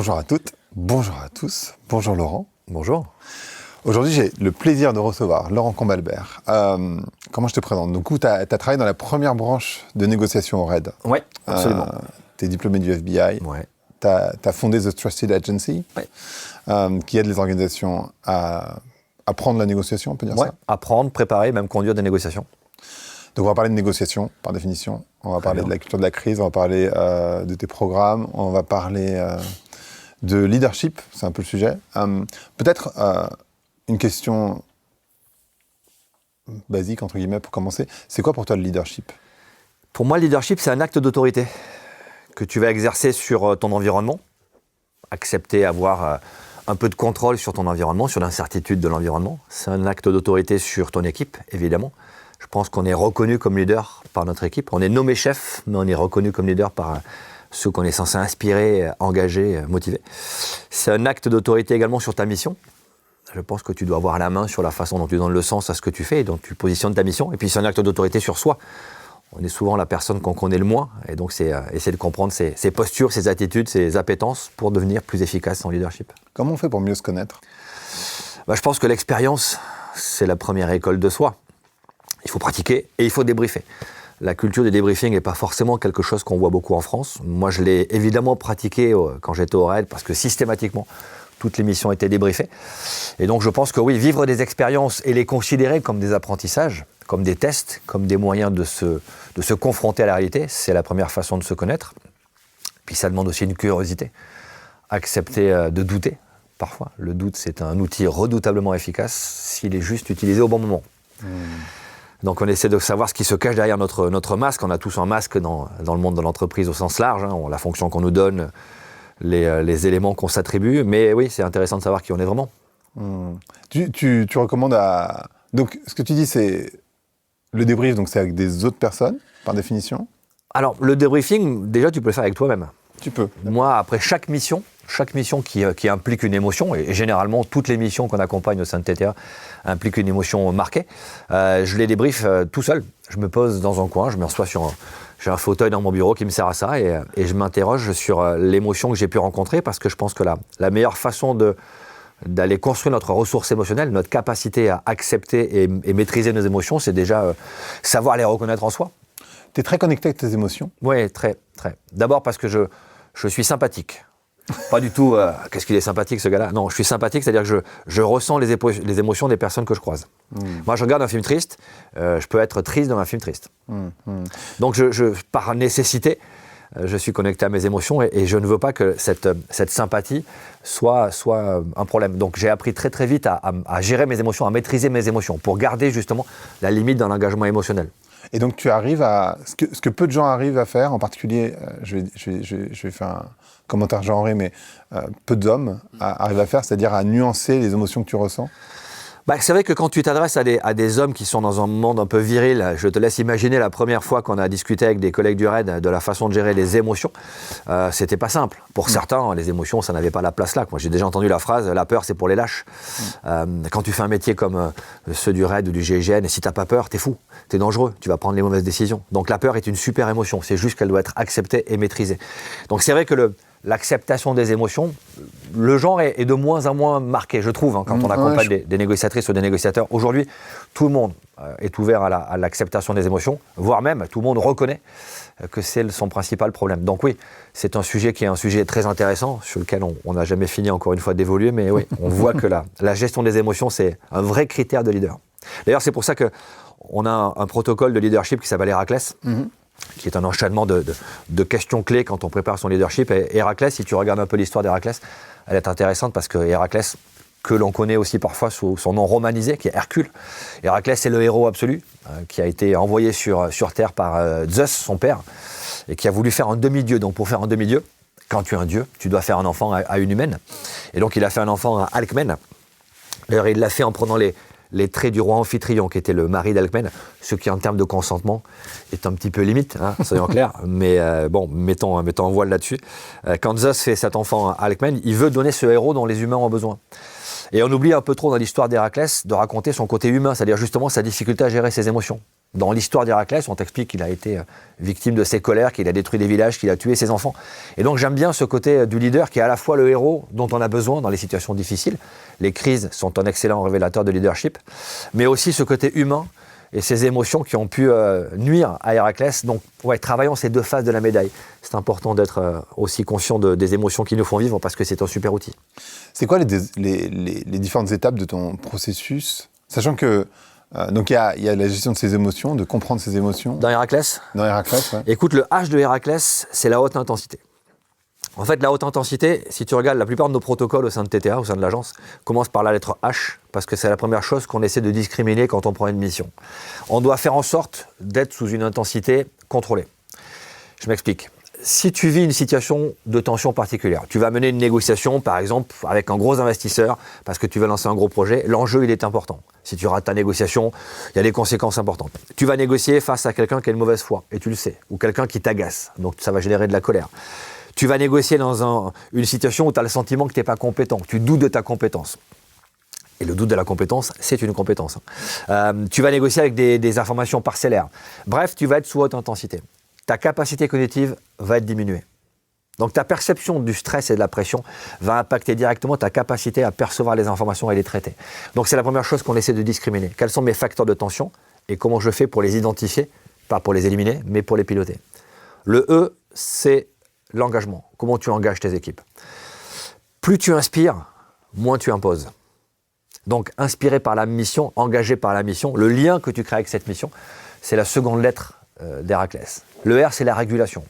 Bonjour à toutes, bonjour à tous, bonjour Laurent. Bonjour. Aujourd'hui, j'ai le plaisir de recevoir Laurent Combalbert. Comment je te présente? Donc, tu as travaillé dans la première branche de négociation au RAID. Oui, absolument. Tu es diplômé du FBI. Ouais. Tu as fondé The Trusted Agency, qui aide les organisations à apprendre la négociation, on peut dire ça? Apprendre, préparer, même conduire des négociations. Donc, on va parler de négociation, par définition. On va parler de la culture de la crise, on va parler de tes programmes, on va parler de leadership, c'est un peu le sujet. Peut-être une question basique, entre guillemets, pour commencer. C'est quoi pour toi le leadership? Pour moi, le leadership, c'est un acte d'autorité que tu vas exercer sur ton environnement, accepter, avoir un peu de contrôle sur ton environnement, sur l'incertitude de l'environnement. C'est un acte d'autorité sur ton équipe, évidemment. Je pense qu'on est reconnu comme leader par notre équipe. On est nommé chef, mais on est reconnu comme leader par ceux qu'on est censé inspirer, engager, motiver. C'est un acte d'autorité également sur ta mission. Je pense que tu dois avoir la main sur la façon dont tu donnes le sens à ce que tu fais et dont tu positionnes ta mission. Et puis c'est un acte d'autorité sur soi. On est souvent la personne qu'on connaît le moins. Et donc c'est essayer de comprendre ses postures, ses attitudes, ses appétences pour devenir plus efficace en leadership. Comment on fait pour mieux se connaître? Je pense que l'expérience, c'est la première école de soi. Il faut pratiquer et il faut débriefer. La culture du débriefing n'est pas forcément quelque chose qu'on voit beaucoup en France. Moi, je l'ai évidemment pratiqué quand j'étais au RAID parce que systématiquement, toutes les missions étaient débriefées. Et donc, je pense que oui, vivre des expériences et les considérer comme des apprentissages, comme des tests, comme des moyens de se confronter à la réalité, c'est la première façon de se connaître. Puis ça demande aussi une curiosité. Accepter de douter, parfois. Le doute, c'est un outil redoutablement efficace s'il est juste utilisé au bon moment. Donc on essaie de savoir ce qui se cache derrière notre masque. On a tous un masque dans le monde de l'entreprise au sens large, la fonction qu'on nous donne, les éléments qu'on s'attribue. Mais oui, c'est intéressant de savoir qui on est vraiment. Tu recommandes à... Donc ce que tu dis, c'est le débrief, donc c'est avec des autres personnes, par définition? Alors le débriefing, déjà tu peux le faire avec toi-même. Tu peux. Moi, après chaque mission qui implique une émotion, et généralement toutes les missions qu'on accompagne au sein de TTA impliquent une émotion marquée, je les débriefe tout seul. Je me pose dans un coin, je me rassois j'ai un fauteuil dans mon bureau qui me sert à ça, et je m'interroge sur l'émotion que j'ai pu rencontrer, parce que je pense que la meilleure façon d'aller construire notre ressource émotionnelle, notre capacité à accepter et maîtriser nos émotions, c'est déjà savoir les reconnaître en soi. Tu es très connecté avec tes émotions? Oui, très, très. D'abord parce que je suis sympathique. Pas du tout, qu'est-ce qu'il est sympathique ce gars-là. Non, je suis sympathique, c'est-à-dire que je ressens les émotions des personnes que je croise. Moi, je regarde un film triste, je peux être triste dans un film triste. Donc, par nécessité, je suis connecté à mes émotions et je ne veux pas que cette sympathie soit un problème. Donc, j'ai appris très très vite à gérer mes émotions, à maîtriser mes émotions pour garder justement la limite dans l'engagement émotionnel. Et donc, tu arrives à... Ce que peu de gens arrivent à faire, en particulier, je vais faire un commentaire genré, mais peu d'hommes arrivent à faire, c'est-à-dire à nuancer les émotions que tu ressens? C'est vrai que quand tu t'adresses à des hommes qui sont dans un monde un peu viril, je te laisse imaginer la première fois qu'on a discuté avec des collègues du RAID de la façon de gérer les émotions. C'était pas simple. Pour certains, les émotions, ça n'avait pas la place là. Moi, j'ai déjà entendu la phrase « la peur, c'est pour les lâches ». Quand tu fais un métier comme ceux du RAID ou du GIGN, si t'as pas peur, t'es fou, t'es dangereux, tu vas prendre les mauvaises décisions. Donc la peur est une super émotion, c'est juste qu'elle doit être acceptée et maîtrisée. Donc c'est vrai que l'acceptation des émotions, le genre est de moins en moins marqué, je trouve, quand on accompagne des négociatrices ou des négociateurs. Aujourd'hui, tout le monde est ouvert à l'acceptation des émotions, voire même tout le monde reconnaît que c'est son principal problème. Donc oui, c'est un sujet qui est un sujet très intéressant, sur lequel on n'a jamais fini encore une fois d'évoluer, mais oui, on voit que la gestion des émotions, c'est un vrai critère de leader. D'ailleurs, c'est pour ça qu'on a un protocole de leadership qui s'appelle Héraclès, qui est un enchaînement de questions clés quand on prépare son leadership. Et Héraclès, si tu regardes un peu l'histoire d'Héraclès, elle est intéressante parce que Héraclès, que l'on connaît aussi parfois sous son nom romanisé, qui est Hercule. Héraclès, c'est le héros absolu, qui a été envoyé sur Terre par Zeus, son père, et qui a voulu faire un demi-dieu. Donc pour faire un demi-dieu, quand tu es un dieu, tu dois faire un enfant à une humaine. Et donc il a fait un enfant à Alcmène. D'ailleurs, il l'a fait en prenant les traits du roi Amphitryon, qui était le mari d'Alcmène, ce qui en termes de consentement est un petit peu limite, soyons clairs, mais mettons un voile là-dessus. Quand Zeus fait cet enfant à Alcmène, il veut donner ce héros dont les humains ont besoin. Et on oublie un peu trop dans l'histoire d'Héraclès de raconter son côté humain, c'est-à-dire justement sa difficulté à gérer ses émotions. Dans l'histoire d'Héraclès, on t'explique qu'il a été victime de ses colères, qu'il a détruit des villages, qu'il a tué ses enfants. Et donc j'aime bien ce côté du leader qui est à la fois le héros dont on a besoin dans les situations difficiles. Les crises sont un excellent révélateur de leadership, mais aussi ce côté humain et ces émotions qui ont pu nuire à Héraclès. Donc travaillons ces deux faces de la médaille. C'est important d'être aussi conscient des émotions qui nous font vivre parce que c'est un super outil. C'est quoi les différentes étapes de ton processus, sachant que donc il y a la gestion de ses émotions, de comprendre ses émotions. Dans Héraclès, ouais. Écoute, le H de Héraclès, c'est la haute intensité. En fait, la haute intensité, si tu regardes la plupart de nos protocoles au sein de TTA, au sein de l'agence, commencent par la lettre H, parce que c'est la première chose qu'on essaie de discriminer quand on prend une mission. On doit faire en sorte d'être sous une intensité contrôlée. Je m'explique. Si tu vis une situation de tension particulière, tu vas mener une négociation, par exemple, avec un gros investisseur, parce que tu vas lancer un gros projet, l'enjeu, il est important. Si tu rates ta négociation, il y a des conséquences importantes. Tu vas négocier face à quelqu'un qui a une mauvaise foi, et tu le sais, ou quelqu'un qui t'agace, donc ça va générer de la colère. Tu vas négocier dans une situation où tu as le sentiment que tu n'es pas compétent, que tu doutes de ta compétence. Et le doute de la compétence, c'est une compétence. Tu vas négocier avec des informations parcellaires. Bref, tu vas être sous haute intensité. Ta capacité cognitive va être diminuée. Donc ta perception du stress et de la pression va impacter directement ta capacité à percevoir les informations et les traiter. Donc c'est la première chose qu'on essaie de discriminer. Quels sont mes facteurs de tension et comment je fais pour les identifier, pas pour les éliminer, mais pour les piloter. Le E, c'est l'engagement. Comment tu engages tes équipes. Plus tu inspires, moins tu imposes. Donc inspiré par la mission, engagé par la mission, le lien que tu crées avec cette mission, c'est la seconde lettre d'Héraclès. Le R, c'est la régulation.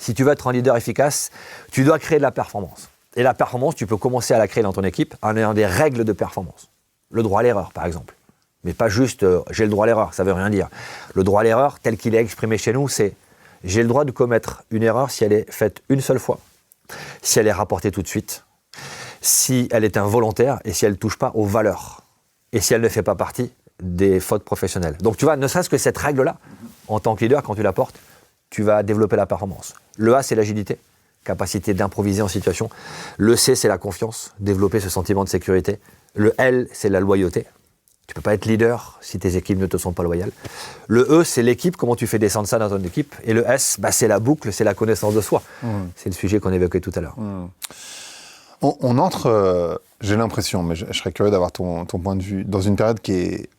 Si tu veux être un leader efficace, tu dois créer de la performance. Et la performance, tu peux commencer à la créer dans ton équipe en ayant des règles de performance. Le droit à l'erreur, par exemple. Mais pas juste j'ai le droit à l'erreur, ça veut rien dire. Le droit à l'erreur, tel qu'il est exprimé chez nous, c'est j'ai le droit de commettre une erreur si elle est faite une seule fois, si elle est rapportée tout de suite, si elle est involontaire et si elle ne touche pas aux valeurs, et si elle ne fait pas partie des fautes professionnelles. Donc tu vois, ne serait-ce que cette règle-là, en tant que leader, quand tu la portes, tu vas développer la performance. Le A, c'est l'agilité, capacité d'improviser en situation. Le C, c'est la confiance, développer ce sentiment de sécurité. Le L, c'est la loyauté. Tu ne peux pas être leader si tes équipes ne te sont pas loyales. Le E, c'est l'équipe, comment tu fais descendre ça dans ton équipe. Et le S, c'est la boucle, c'est la connaissance de soi. C'est le sujet qu'on évoquait tout à l'heure. On entre, j'ai l'impression, mais je serais curieux d'avoir ton point de vue, dans une période qui est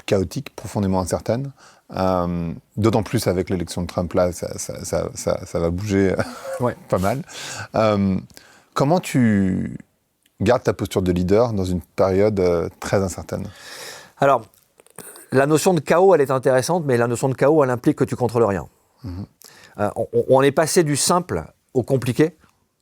chaotique, profondément incertaine. D'autant plus avec l'élection de Trump, là, ça va bouger pas mal. Comment tu gardes ta posture de leader dans une période très incertaine? Alors, la notion de chaos, elle est intéressante, mais la notion de chaos, elle implique que tu contrôles rien. On est passé du simple au compliqué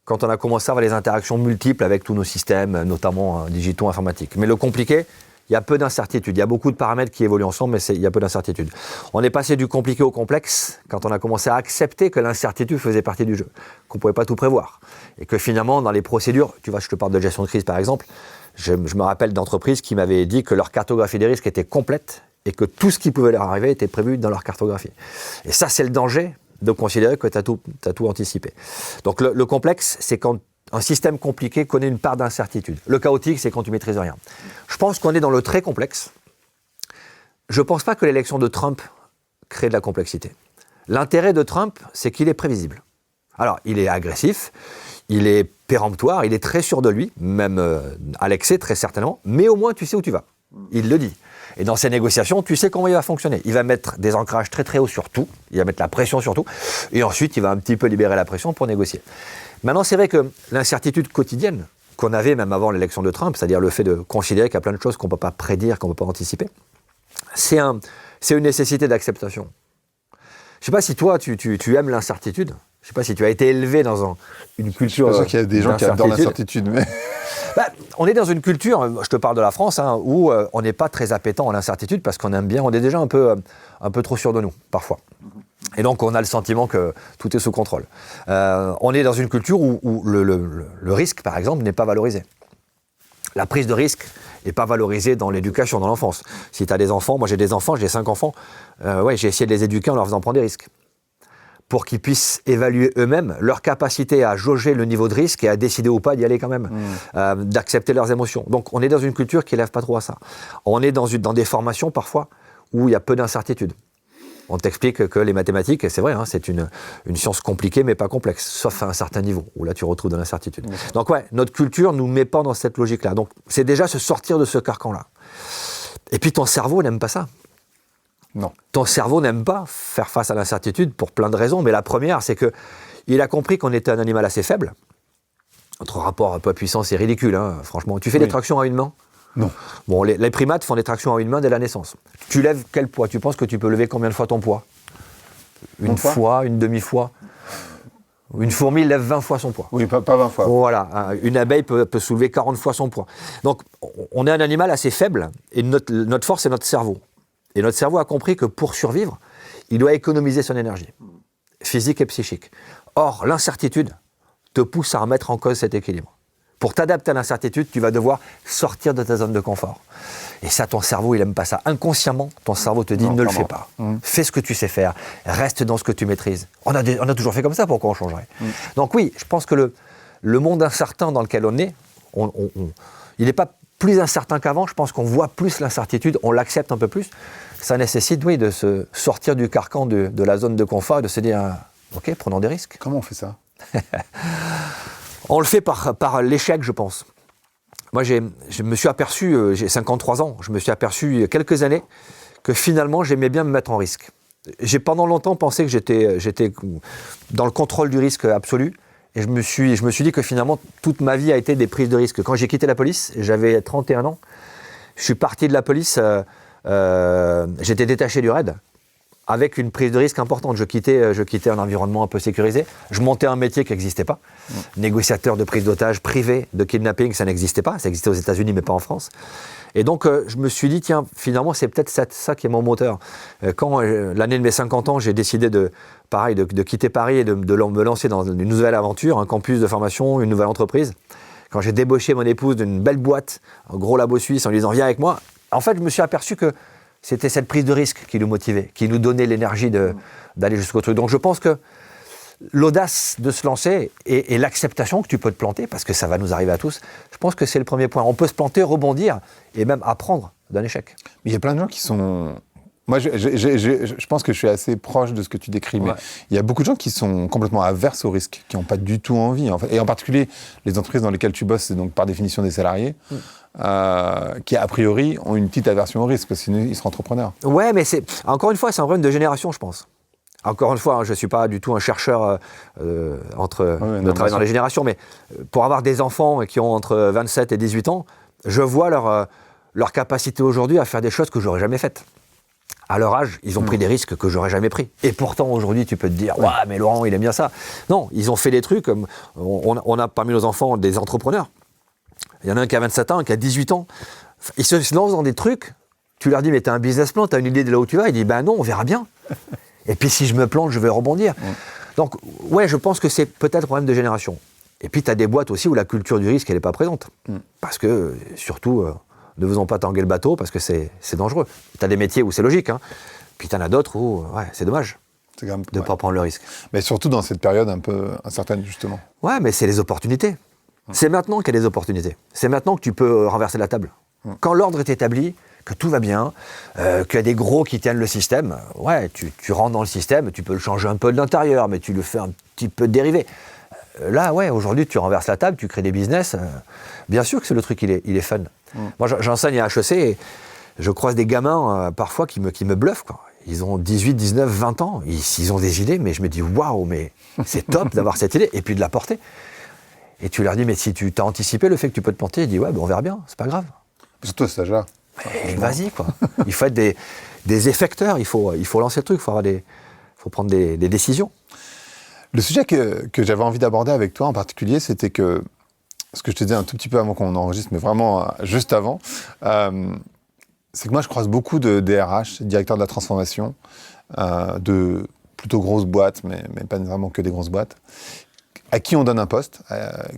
quand on a commencé à avoir les interactions multiples avec tous nos systèmes, notamment digitaux, informatiques. Mais le compliqué, il y a peu d'incertitudes. Il y a beaucoup de paramètres qui évoluent ensemble, mais il y a peu d'incertitudes. On est passé du compliqué au complexe quand on a commencé à accepter que l'incertitude faisait partie du jeu, qu'on ne pouvait pas tout prévoir. Et que finalement, dans les procédures, tu vois, je te parle de gestion de crise par exemple, je me rappelle d'entreprises qui m'avaient dit que leur cartographie des risques était complète et que tout ce qui pouvait leur arriver était prévu dans leur cartographie. Et ça, c'est le danger de considérer que tu as tout anticipé. Donc le complexe, c'est quand un système compliqué connaît une part d'incertitude. Le chaotique, c'est quand tu maîtrises rien. Je pense qu'on est dans le très complexe. Je ne pense pas que l'élection de Trump crée de la complexité. L'intérêt de Trump, c'est qu'il est prévisible. Alors, il est agressif, il est péremptoire, il est très sûr de lui, même à l'excès très certainement, mais au moins tu sais où tu vas. Il le dit. Et dans ces négociations, tu sais comment il va fonctionner. Il va mettre des ancrages très très hauts sur tout, il va mettre la pression sur tout, et ensuite il va un petit peu libérer la pression pour négocier. Maintenant, c'est vrai que l'incertitude quotidienne qu'on avait même avant l'élection de Trump, c'est-à-dire le fait de considérer qu'il y a plein de choses qu'on ne peut pas prédire, qu'on ne peut pas anticiper, c'est une nécessité d'acceptation. Je ne sais pas si toi, tu aimes l'incertitude. Je ne sais pas si tu as été élevé dans une culture. Je suis sûr qu'il y a des gens qui adorent l'incertitude, mais. On est dans une culture, je te parle de la France, où on n'est pas très appétant à l'incertitude parce qu'on aime bien, on est déjà un peu trop sûr de nous, parfois. Et donc, on a le sentiment que tout est sous contrôle. On est dans une culture où le risque, par exemple, n'est pas valorisé. La prise de risque n'est pas valorisée dans l'éducation, dans l'enfance. Si tu as des enfants, moi j'ai des enfants, j'ai 5 enfants, j'ai essayé de les éduquer en leur faisant prendre des risques, pour qu'ils puissent évaluer eux-mêmes leur capacité à jauger le niveau de risque et à décider ou pas d'y aller quand même, d'accepter leurs émotions. Donc on est dans une culture qui n'élève pas trop à ça. On est dans des formations parfois où il y a peu d'incertitudes. On t'explique que les mathématiques, c'est vrai, hein, c'est une science compliquée mais pas complexe, sauf à un certain niveau, où là tu retrouves de l'incertitude. Donc ouais, notre culture ne nous met pas dans cette logique-là. Donc c'est déjà se sortir de ce carcan-là. Et puis ton cerveau n'aime pas ça. Non. Ton cerveau n'aime pas faire face à l'incertitude pour plein de raisons, mais la première, c'est qu'il a compris qu'on était un animal assez faible. Notre rapport à poids-puissance est ridicule, hein, franchement. Tu fais des tractions à une main ? Non. Bon, les primates font des tractions à une main dès la naissance. Tu lèves quel poids ? Tu penses que tu peux lever combien de fois ton poids ? Une fois, une demi-fois ? Une fourmi lève 20 fois son poids. Oui, pas 20 fois. Voilà, une abeille peut soulever 40 fois son poids. Donc, on est un animal assez faible, et notre force, c'est notre cerveau. Et notre cerveau a compris que pour survivre, il doit économiser son énergie, physique et psychique. Or, l'incertitude te pousse à remettre en cause cet équilibre. Pour t'adapter à l'incertitude, tu vas devoir sortir de ta zone de confort. Et ça, ton cerveau, il aime pas ça. Inconsciemment, ton cerveau te dit ne le fais pas. Fais ce que tu sais faire. Reste dans ce que tu maîtrises. On a toujours fait comme ça, pourquoi on changerait ? Donc oui, je pense que le monde incertain dans lequel on est, il n'est pas plus incertain qu'avant. Je pense qu'on voit plus l'incertitude, on l'accepte un peu plus. Ça nécessite, oui, de se sortir du carcan de la zone de confort et de se dire, ok, prenons des risques. Comment on fait ça ? On le fait par l'échec, je pense. Moi, je me suis aperçu, j'ai 53 ans, je me suis aperçu il y a quelques années que finalement, j'aimais bien me mettre en risque. J'ai pendant longtemps pensé que j'étais dans le contrôle du risque absolu. Et je me suis dit que finalement, toute ma vie a été des prises de risque. Quand j'ai quitté la police, j'avais 31 ans. Je suis parti de la police, j'étais détaché du RAID. Avec une prise de risque importante. Je quittais un environnement un peu sécurisé. Je montais un métier qui n'existait pas. Négociateur de prise d'otages privé, de kidnapping, ça n'existait pas. Ça existait aux États-Unis, mais pas en France. Et donc, je me suis dit, tiens, finalement, c'est peut-être ça qui est mon moteur. Quand, l'année de mes 50 ans, j'ai décidé de quitter Paris et de me lancer dans une nouvelle aventure, un campus de formation, une nouvelle entreprise. Quand j'ai débauché mon épouse d'une belle boîte, un gros labo suisse, en lui disant, viens avec moi. En fait, je me suis aperçu que c'était cette prise de risque qui nous motivait, qui nous donnait l'énergie d'aller jusqu'au truc. Donc je pense que l'audace de se lancer et l'acceptation que tu peux te planter, parce que ça va nous arriver à tous, je pense que c'est le premier point. On peut se planter, rebondir et même apprendre d'un échec. Mais il y a plein de gens qui sont... Moi, je pense que je suis assez proche de ce que tu décris, mais il y a beaucoup de gens qui sont complètement averses au risque, qui n'ont pas du tout envie. En fait. Et en particulier, les entreprises dans lesquelles tu bosses, c'est donc par définition des salariés, qui a priori ont une petite aversion au risque, parce que sinon ils seraient entrepreneurs. Ouais, mais encore une fois, c'est un problème de génération, je pense. Encore une fois, hein, je ne suis pas du tout un chercheur de travail dans les générations, mais pour avoir des enfants qui ont entre 27 et 18 ans, je vois leur capacité aujourd'hui à faire des choses que je n'aurais jamais faites. À leur âge, ils ont pris des risques que j'aurais jamais pris. Et pourtant, aujourd'hui, tu peux te dire, ouais, mais Laurent, il aime bien ça. Non, ils ont fait des trucs, comme on a parmi nos enfants des entrepreneurs. Il y en a un qui a 27 ans, un qui a 18 ans. Ils se lancent dans des trucs, tu leur dis, mais t'as un business plan, t'as une idée de là où tu vas. Il dit, ben non, on verra bien. Et puis si je me plante, je vais rebondir. Donc, ouais, je pense que c'est peut-être un problème de génération. Et puis, t'as des boîtes aussi où la culture du risque, elle n'est pas présente. Parce que, surtout... ne faisons pas tanguer le bateau parce que c'est dangereux. Tu as des métiers où c'est logique, hein. Puis tu en as d'autres où c'est dommage de ne pas prendre le risque. Mais surtout dans cette période un peu incertaine, justement. Ouais, mais c'est les opportunités. C'est maintenant qu'il y a des opportunités. C'est maintenant que tu peux renverser la table. Quand l'ordre est établi, que tout va bien, qu'il y a des gros qui tiennent le système, ouais, tu rentres dans le système, tu peux le changer un peu de l'intérieur, mais tu le fais un petit peu dériver. Là, ouais, aujourd'hui, tu renverses la table, tu crées des business. Bien sûr que c'est le truc, il est fun. Moi, j'enseigne à HEC et je croise des gamins parfois qui me bluffent, quoi. Ils ont 18, 19, 20 ans. Ils ont des idées, mais je me dis, waouh, mais c'est top d'avoir cette idée et puis de la porter. Et tu leur dis, mais si tu t'as anticipé le fait que tu peux te planter, ils disent, ouais, ben on verra bien, c'est pas grave. Surtout à cet âge-là. Vas-y, quoi. Il faut être des effecteurs, il faut lancer le truc, il faut prendre des décisions. Le sujet que j'avais envie d'aborder avec toi en particulier, c'était que, ce que je te disais un tout petit peu avant qu'on enregistre, mais vraiment juste avant, c'est que moi je croise beaucoup de DRH, directeurs de la transformation, de plutôt grosses boîtes, mais pas nécessairement que des grosses boîtes, à qui on donne un poste,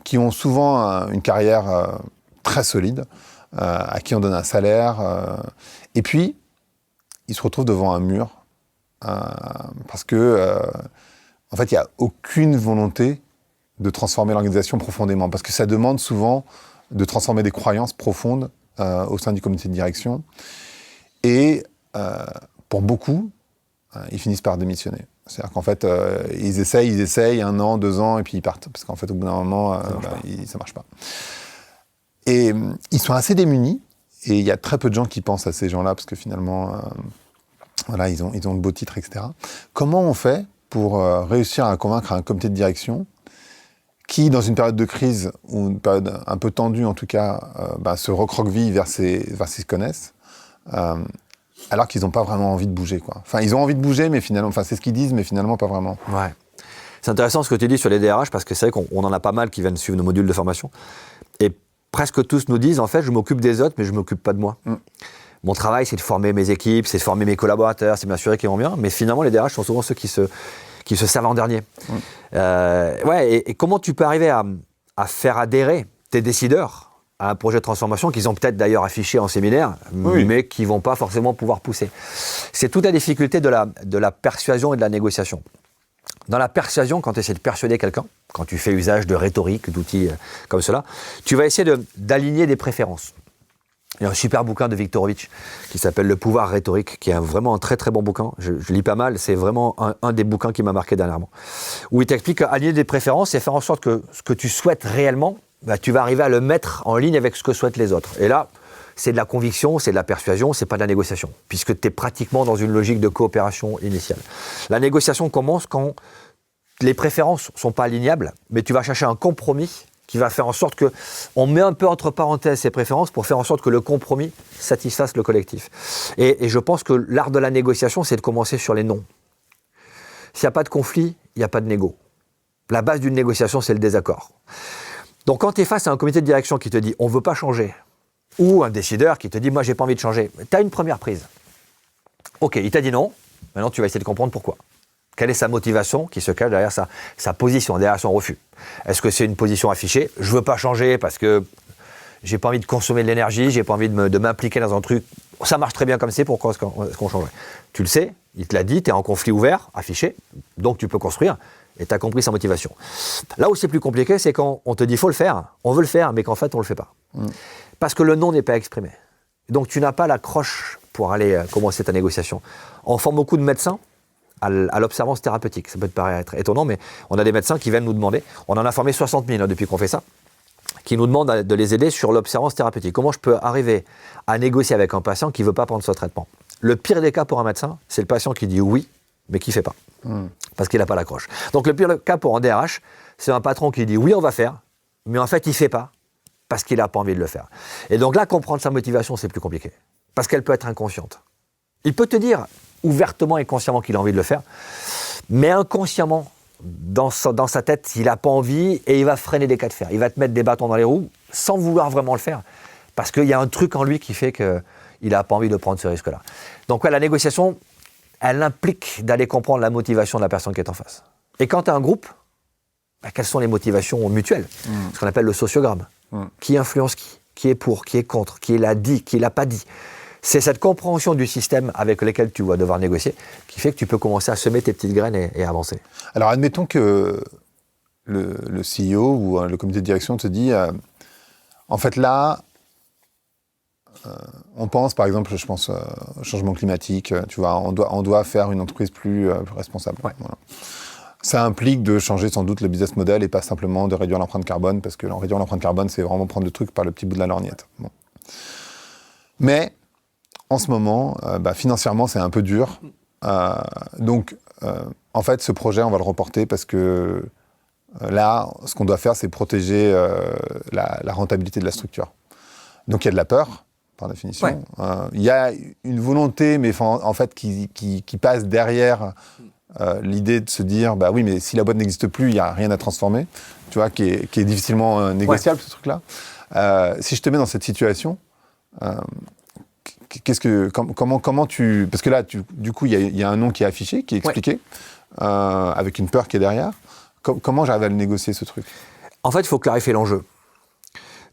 qui ont souvent une carrière très solide, à qui on donne un salaire, et puis ils se retrouvent devant un mur, parce que... en fait, il n'y a aucune volonté de transformer l'organisation profondément, parce que ça demande souvent de transformer des croyances profondes au sein du comité de direction. Et pour beaucoup, ils finissent par démissionner. C'est-à-dire qu'en fait, ils essayent 1 an, 2 ans, et puis ils partent. Parce qu'en fait, au bout d'un moment, ça marche pas. Et ils sont assez démunis, et il y a très peu de gens qui pensent à ces gens-là, parce que finalement, voilà, ils ont de beaux titres, etc. Comment on fait pour réussir à convaincre un comité de direction qui, dans une période de crise, ou une période un peu tendue en tout cas, se recroqueville vers ce qu'ils connaissent, alors qu'ils n'ont pas vraiment envie de bouger, quoi. Enfin, ils ont envie de bouger, mais finalement, c'est ce qu'ils disent, mais finalement pas vraiment. Ouais. C'est intéressant ce que tu dis sur les DRH, parce que c'est vrai qu'on en a pas mal qui viennent suivre nos modules de formation. Et presque tous nous disent, en fait, je m'occupe des autres, mais je ne m'occupe pas de moi. Mon travail, c'est de former mes équipes, c'est de former mes collaborateurs, c'est de m'assurer qu'ils vont bien. Mais finalement, les DRH sont souvent ceux qui se servent en dernier. Et comment tu peux arriver à faire adhérer tes décideurs à un projet de transformation qu'ils ont peut-être d'ailleurs affiché en séminaire, mais qui ne vont pas forcément pouvoir pousser. C'est toute la difficulté de la persuasion et de la négociation. Dans la persuasion, quand tu essaies de persuader quelqu'un, quand tu fais usage de rhétorique, d'outils comme cela, tu vas essayer d'aligner des préférences. Il y a un super bouquin de Viktorovitch qui s'appelle Le pouvoir rhétorique, qui est vraiment un très très bon bouquin. Je lis pas mal, c'est vraiment un des bouquins qui m'a marqué dernièrement. Où il t'explique qu'aligner des préférences et faire en sorte que ce que tu souhaites réellement, tu vas arriver à le mettre en ligne avec ce que souhaitent les autres. Et là, c'est de la conviction, c'est de la persuasion, c'est pas de la négociation, puisque tu es pratiquement dans une logique de coopération initiale. La négociation commence quand les préférences sont pas alignables, mais tu vas chercher un compromis qui va faire en sorte qu'on met un peu entre parenthèses ces préférences pour faire en sorte que le compromis satisfasse le collectif. Et je pense que l'art de la négociation, c'est de commencer sur les non. S'il n'y a pas de conflit, il n'y a pas de négo. La base d'une négociation, c'est le désaccord. Donc quand tu es face à un comité de direction qui te dit « on ne veut pas changer », ou un décideur qui te dit « moi, j'ai pas envie de changer », tu as une première prise. Ok, il t'a dit non, maintenant tu vas essayer de comprendre pourquoi. Quelle est sa motivation qui se cache derrière sa position, derrière son refus? Est-ce que c'est une position affichée? Je ne veux pas changer parce que j'ai pas envie de consommer de l'énergie, j'ai pas envie de m'impliquer dans un truc. Ça marche très bien comme c'est, pourquoi est-ce qu'on changerait? Tu le sais, il te l'a dit, tu es en conflit ouvert, affiché, donc tu peux construire et tu as compris sa motivation. Là où c'est plus compliqué, c'est quand on te dit faut le faire, on veut le faire, mais qu'en fait on ne le fait pas. Parce que le non n'est pas exprimé. Donc tu n'as pas l'accroche pour aller commencer ta négociation. On forme beaucoup de médecins à l'observance thérapeutique. Ça peut te paraître étonnant, mais on a des médecins qui viennent nous demander, on en a formé 60 000 depuis qu'on fait ça, qui nous demandent de les aider sur l'observance thérapeutique. Comment je peux arriver à négocier avec un patient qui ne veut pas prendre ce traitement? Le pire des cas pour un médecin, c'est le patient qui dit oui, mais qui ne fait pas, parce qu'il n'a pas l'accroche. Donc le pire cas pour un DRH, c'est un patron qui dit oui, on va faire, mais en fait, il ne fait pas, parce qu'il n'a pas envie de le faire. Et donc là, comprendre sa motivation, c'est plus compliqué, parce qu'elle peut être inconsciente. Il peut te dire ouvertement et consciemment qu'il a envie de le faire, mais inconsciemment, dans sa tête, il n'a pas envie et il va freiner des cas de fer. Il va te mettre des bâtons dans les roues sans vouloir vraiment le faire, parce qu'il y a un truc en lui qui fait qu'il n'a pas envie de prendre ce risque-là. Donc la négociation, elle implique d'aller comprendre la motivation de la personne qui est en face. Et quand tu as un groupe, quelles sont les motivations mutuelles? Ce qu'on appelle le sociogramme. Qui influence qui est pour, qui est contre, qui l'a dit, qui l'a pas dit. C'est cette compréhension du système avec lequel tu vas devoir négocier qui fait que tu peux commencer à semer tes petites graines et avancer. Alors admettons que le CEO ou le comité de direction te dit en fait là, on pense par exemple, je pense au changement climatique, tu vois, on doit faire une entreprise plus responsable. Ouais. Voilà. Ça implique de changer sans doute le business model et pas simplement de réduire l'empreinte carbone, parce que réduire l'empreinte carbone, c'est vraiment prendre le truc par le petit bout de la lorgnette. Bon. Mais en ce moment, financièrement, c'est un peu dur. Donc, en fait, ce projet, on va le reporter parce que là, ce qu'on doit faire, c'est protéger la rentabilité de la structure. Donc, il y a de la peur, par définition. Ouais. Il y a une volonté, mais en fait, qui passe derrière l'idée de se dire, bah oui, mais si la boîte n'existe plus, il n'y a rien à transformer, tu vois, qui est difficilement négociable, ce truc-là. Si je te mets dans cette situation, comment tu... Parce que là, du coup, il y a un nom qui est affiché, qui est expliqué, avec une peur qui est derrière. Comment j'arrive à le négocier, ce truc? En fait, il faut clarifier l'enjeu.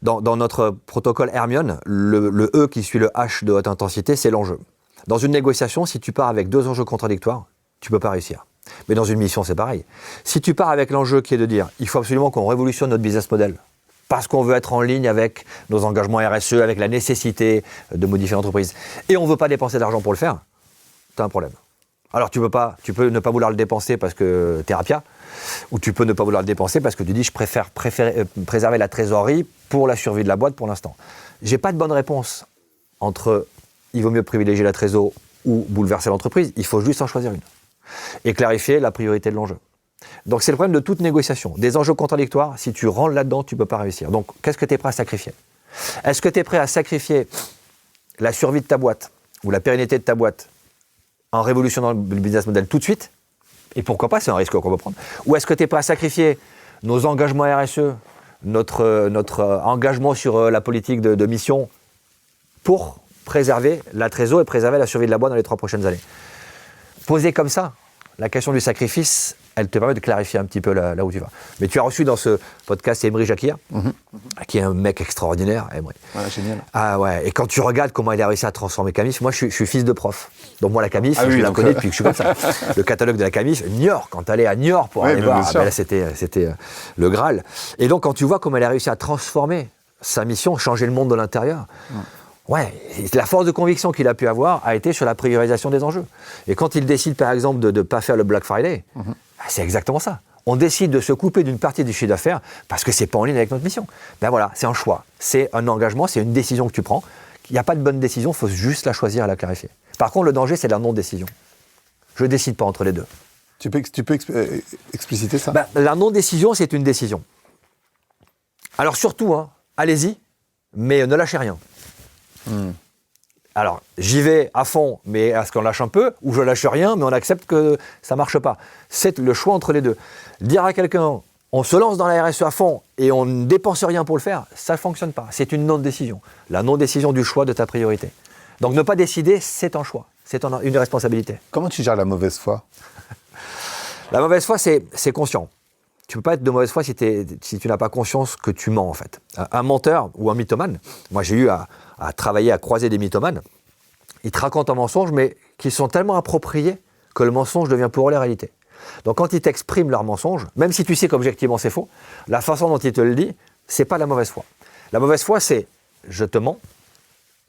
Dans notre protocole Hermione, le E qui suit le H de haute intensité, c'est l'enjeu. Dans une négociation, si tu pars avec deux enjeux contradictoires, tu ne peux pas réussir. Mais dans une mission, c'est pareil. Si tu pars avec l'enjeu qui est de dire il faut absolument qu'on révolutionne notre business model, parce qu'on veut être en ligne avec nos engagements RSE, avec la nécessité de modifier l'entreprise, et on ne veut pas dépenser d'argent pour le faire, tu as un problème. Alors tu peux ne pas vouloir le dépenser parce que thérapia, ou tu peux ne pas vouloir le dépenser parce que tu dis je préfère préserver la trésorerie pour la survie de la boîte pour l'instant. J'ai pas de bonne réponse entre il vaut mieux privilégier la trésor ou bouleverser l'entreprise, il faut juste en choisir une. Et clarifier la priorité de l'enjeu. Donc c'est le problème de toute négociation. Des enjeux contradictoires, si tu rentres là-dedans, tu ne peux pas réussir. Donc qu'est-ce que tu es prêt à sacrifier ? Est-ce que tu es prêt à sacrifier la survie de ta boîte ou la pérennité de ta boîte en révolutionnant le business model tout de suite ? Et pourquoi pas, c'est un risque qu'on peut prendre. Ou est-ce que tu es prêt à sacrifier nos engagements RSE, notre engagement sur la politique de mission pour préserver la trésor et préserver la survie de la boîte dans les 3 prochaines années ? Posé comme ça, la question du sacrifice, elle te permet de clarifier un petit peu là où tu vas. Mais tu as reçu dans ce podcast Emery Jacquia, qui est un mec extraordinaire. Emery. Ouais, génial. Ah ouais, et quand tu regardes comment il a réussi à transformer Camif, moi je suis fils de prof. Donc moi la Camif, je la connais depuis que je suis comme ça. Le catalogue de la Camif, Niort, quand tu allais à Niort pour aller voir, là c'était le Graal. Et donc quand tu vois comment elle a réussi à transformer sa mission, changer le monde de l'intérieur, ouais, la force de conviction qu'il a pu avoir a été sur la priorisation des enjeux. Et quand il décide, par exemple, de ne pas faire le Black Friday, c'est exactement ça. On décide de se couper d'une partie du chiffre d'affaires parce que c'est pas en ligne avec notre mission. Ben voilà, c'est un choix, c'est un engagement, c'est une décision que tu prends. Il n'y a pas de bonne décision, il faut juste la choisir et la clarifier. Par contre, le danger, c'est la non-décision. Je ne décide pas entre les deux. Tu peux expliciter ça ? La non-décision, c'est une décision. Alors surtout, allez-y, mais ne lâchez rien. Alors, j'y vais à fond, mais est-ce qu'on lâche un peu, ou je lâche rien, mais on accepte que ça marche pas. C'est le choix entre les deux. Dire à quelqu'un, on se lance dans la RSE à fond et on ne dépense rien pour le faire, ça ne fonctionne pas. C'est une non-décision. La non-décision du choix de ta priorité. Donc ne pas décider, c'est un choix. C'est une responsabilité. Comment tu gères la mauvaise foi ? La mauvaise foi, c'est conscient. Tu ne peux pas être de mauvaise foi si tu n'as pas conscience que tu mens, en fait. Un menteur ou un mythomane, moi j'ai eu à travailler, à croiser des mythomanes, ils te racontent un mensonge, mais qui sont tellement appropriés que le mensonge devient pour eux la réalité. Donc quand ils t'expriment leur mensonge, même si tu sais qu'objectivement c'est faux, la façon dont ils te le disent, c'est pas la mauvaise foi. La mauvaise foi, c'est « je te mens,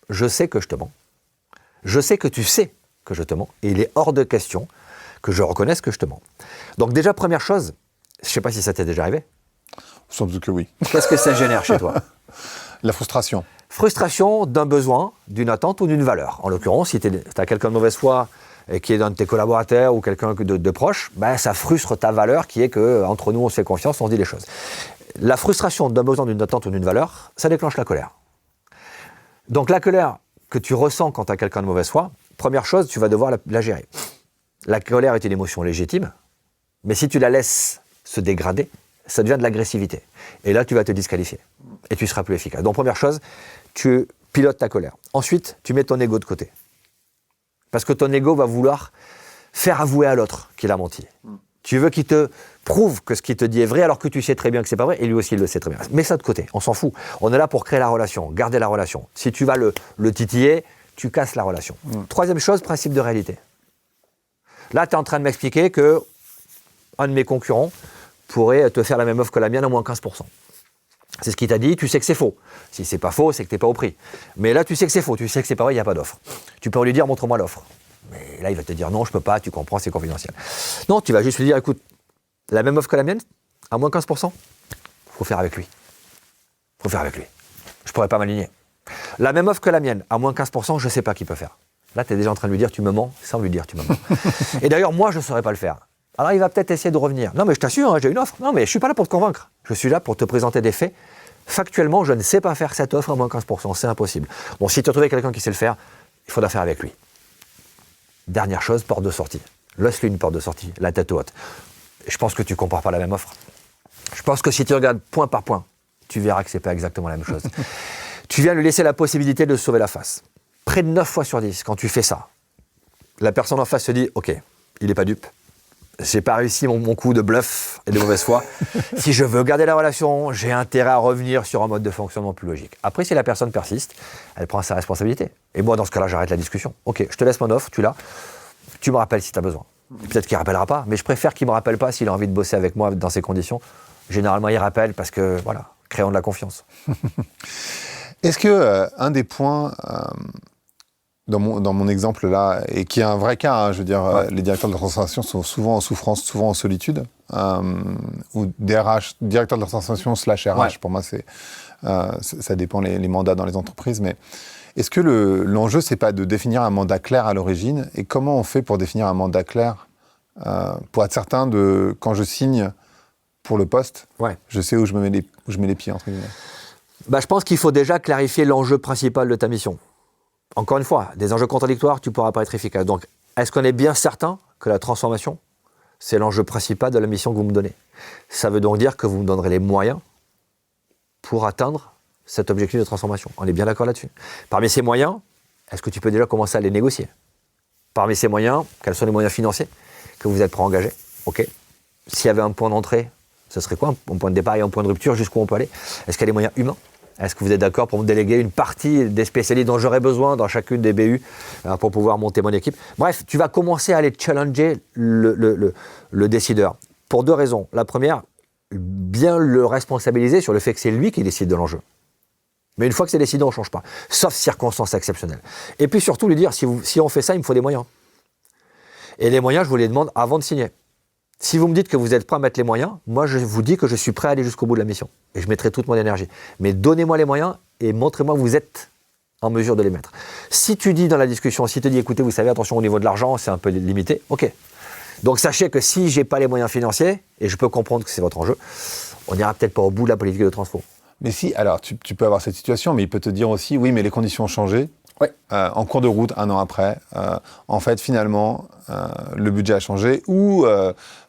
je sais que je te mens, je sais que tu sais que je te mens, et il est hors de question que je reconnaisse que je te mens. » Donc déjà, première chose, je ne sais pas si ça t'est déjà arrivé. Sans doute que oui. Qu'est-ce que ça génère chez toi ? La frustration. Frustration d'un besoin, d'une attente ou d'une valeur. En l'occurrence, si tu as quelqu'un de mauvaise foi et qui est d'un de tes collaborateurs ou quelqu'un de proche, ça frustre ta valeur qui est qu'entre nous, on se fait confiance, on se dit les choses. La frustration d'un besoin, d'une attente ou d'une valeur, ça déclenche la colère. Donc la colère que tu ressens quand tu as quelqu'un de mauvaise foi, première chose, tu vas devoir la gérer. La colère est une émotion légitime, mais si tu la laisses se dégrader, ça devient de l'agressivité. Et là, tu vas te disqualifier. Et tu seras plus efficace. Donc, première chose, tu pilotes ta colère. Ensuite, tu mets ton ego de côté. Parce que ton ego va vouloir faire avouer à l'autre qu'il a menti. Tu veux qu'il te prouve que ce qu'il te dit est vrai, alors que tu sais très bien que c'est pas vrai, et lui aussi, il le sait très bien. Mets ça de côté, on s'en fout. On est là pour créer la relation, garder la relation. Si tu vas le titiller, tu casses la relation. Troisième chose, principe de réalité. Là, tu es en train de m'expliquer que un de mes concurrents pourrait te faire la même offre que la mienne à moins 15%. C'est ce qu'il t'a dit, tu sais que c'est faux. Si c'est pas faux, c'est que t'es pas au prix. Mais là, tu sais que c'est faux, tu sais que c'est pas vrai, il n'y a pas d'offre. Tu peux lui dire, montre-moi l'offre. Mais là, il va te dire, non, je peux pas, tu comprends, c'est confidentiel. Non, tu vas juste lui dire, écoute, la même offre que la mienne, à moins 15%, faut faire avec lui. Faut faire avec lui. Je pourrais pas m'aligner. La même offre que la mienne, à moins 15%, je sais pas qui peut faire. Là, tu es déjà en train de lui dire, tu me mens, sans lui dire, tu me mens. Et d'ailleurs, moi, je ne saurais pas le faire. Alors, il va peut-être essayer de revenir. Non, mais je t'assure, j'ai une offre. Non, mais je ne suis pas là pour te convaincre. Je suis là pour te présenter des faits. Factuellement, je ne sais pas faire cette offre à moins 15%. C'est impossible. Bon, si tu as trouvé quelqu'un qui sait le faire, il faudra faire avec lui. Dernière chose, porte de sortie. Laisse-lui une porte de sortie, la tête haute. Je pense que tu ne compares pas la même offre. Je pense que si tu regardes point par point, tu verras que ce n'est pas exactement la même chose. Tu viens lui laisser la possibilité de sauver la face. Près de 9 fois sur 10, quand tu fais ça, la personne en face se dit « Ok, il n'est pas dupe. J'ai pas réussi mon coup de bluff et de mauvaise foi. Si je veux garder la relation, j'ai intérêt à revenir sur un mode de fonctionnement plus logique. » Après, si la personne persiste, elle prend sa responsabilité. Et moi, dans ce cas-là, j'arrête la discussion. Ok, je te laisse mon offre, tu l'as. Tu me rappelles si tu as besoin. Peut-être qu'il ne rappellera pas, mais je préfère qu'il ne me rappelle pas s'il a envie de bosser avec moi dans ces conditions. Généralement, il rappelle parce que, voilà, créons de la confiance. Est-ce que un des points dans mon exemple là, et qui est un vrai cas, hein, je veux dire, Ouais. les directeurs de la transformation sont souvent en souffrance, souvent en solitude, ou DRH, directeur de la transformation / RH, Ouais. pour moi, ça dépend les mandats dans les entreprises, mais est-ce que l'enjeu, c'est pas de définir un mandat clair à l'origine, et comment on fait pour définir un mandat clair, pour être certain de, quand je signe pour le poste, Ouais. je sais où je mets les pieds, entre guillemets. Je pense qu'il faut déjà clarifier l'enjeu principal de ta mission. Encore une fois, des enjeux contradictoires, tu ne pourras pas être efficace. Donc, est-ce qu'on est bien certain que la transformation, c'est l'enjeu principal de la mission que vous me donnez? Ça veut donc dire que vous me donnerez les moyens pour atteindre cet objectif de transformation. On est bien d'accord là-dessus. Parmi ces moyens, est-ce que tu peux déjà commencer à les négocier? Parmi ces moyens, quels sont les moyens financiers que vous êtes prêt à engager? OK. S'il y avait un point d'entrée, ce serait quoi? Un point de départ et un point de rupture, jusqu'où on peut aller? Est-ce qu'il y a des moyens humains? Est-ce que vous êtes d'accord pour me déléguer une partie des spécialistes dont j'aurais besoin dans chacune des BU pour pouvoir monter mon équipe? Bref, tu vas commencer à aller challenger le décideur. Pour deux raisons. La première, bien le responsabiliser sur le fait que c'est lui qui décide de l'enjeu. Mais une fois que c'est décidé, on ne change pas. Sauf circonstances exceptionnelles. Et puis surtout, lui dire, si on fait ça, il me faut des moyens. Et les moyens, je vous les demande avant de signer. Si vous me dites que vous êtes prêt à mettre les moyens, moi je vous dis que je suis prêt à aller jusqu'au bout de la mission. Et je mettrai toute mon énergie. Mais donnez-moi les moyens et montrez-moi que vous êtes en mesure de les mettre. Si tu dis dans la discussion, si tu dis écoutez, vous savez, attention au niveau de l'argent, c'est un peu limité, ok. Donc sachez que si j'ai pas les moyens financiers, et je peux comprendre que c'est votre enjeu, on n'ira peut-être pas au bout de la politique de transfo. Mais si, alors tu peux avoir cette situation, mais il peut te dire aussi, oui, mais les conditions ont changé. Ouais. En cours de route, un an après, en fait, finalement, le budget a changé, ou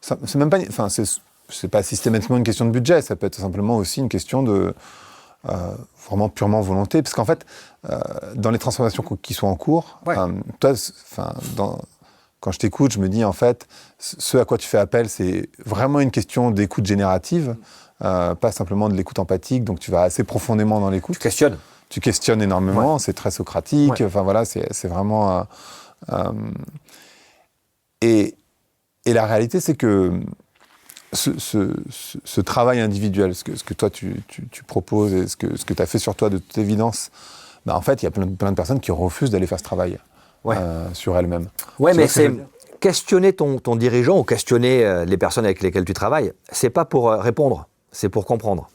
c'est même pas, enfin, c'est pas systématiquement une question de budget, ça peut être simplement aussi une question de vraiment purement volonté, parce qu'en fait, dans les transformations qui sont en cours, Ouais. toi, quand je t'écoute, je me dis en fait, ce à quoi tu fais appel, c'est vraiment une question d'écoute générative, pas simplement de l'écoute empathique, donc tu vas assez profondément dans l'écoute. Tu questionnes énormément, c'est très socratique, enfin voilà, c'est vraiment... Et la réalité, c'est que ce travail individuel, ce que toi tu proposes et ce que tu as fait sur toi de toute évidence, en fait, il y a plein de personnes qui refusent d'aller faire ce travail sur elles-mêmes. Ouais, mais c'est questionner ton dirigeant ou questionner les personnes avec lesquelles tu travailles, c'est pas pour répondre, c'est pour comprendre.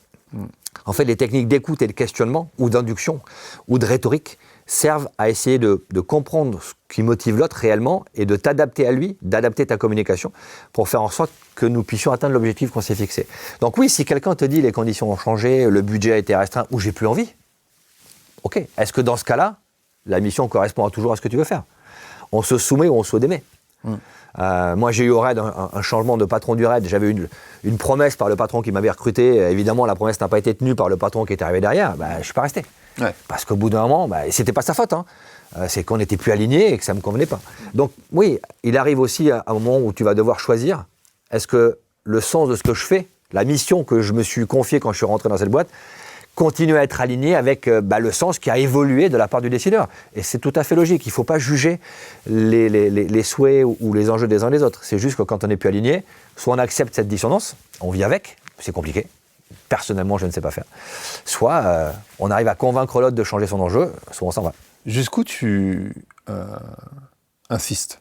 En fait, les techniques d'écoute et de questionnement, ou d'induction, ou de rhétorique, servent à essayer de comprendre ce qui motive l'autre réellement et de t'adapter à lui, d'adapter ta communication pour faire en sorte que nous puissions atteindre l'objectif qu'on s'est fixé. Donc oui, si quelqu'un te dit les conditions ont changé, le budget a été restreint ou j'ai plus envie, ok. Est-ce que dans ce cas-là, la mission correspond toujours à ce que tu veux faire? On se soumet ou on se démet. Moi, j'ai eu au RAID un changement de patron du RAID. J'avais une promesse par le patron qui m'avait recruté. Évidemment, la promesse n'a pas été tenue par le patron qui est arrivé derrière. Je ne suis pas resté. Ouais. Parce qu'au bout d'un moment, et ce n'était pas sa faute, c'est qu'on n'était plus alignés et que ça ne me convenait pas. Donc oui, il arrive aussi à un moment où tu vas devoir choisir. Est-ce que le sens de ce que je fais, la mission que je me suis confiée quand je suis rentré dans cette boîte, continue à être aligné avec le sens qui a évolué de la part du décideur. Et c'est tout à fait logique. Il ne faut pas juger les souhaits ou les enjeux des uns des autres. C'est juste que quand on n'est plus aligné, soit on accepte cette dissonance, on vit avec, c'est compliqué. Personnellement, je ne sais pas faire. Soit on arrive à convaincre l'autre de changer son enjeu, soit on s'en va. Jusqu'où tu insistes?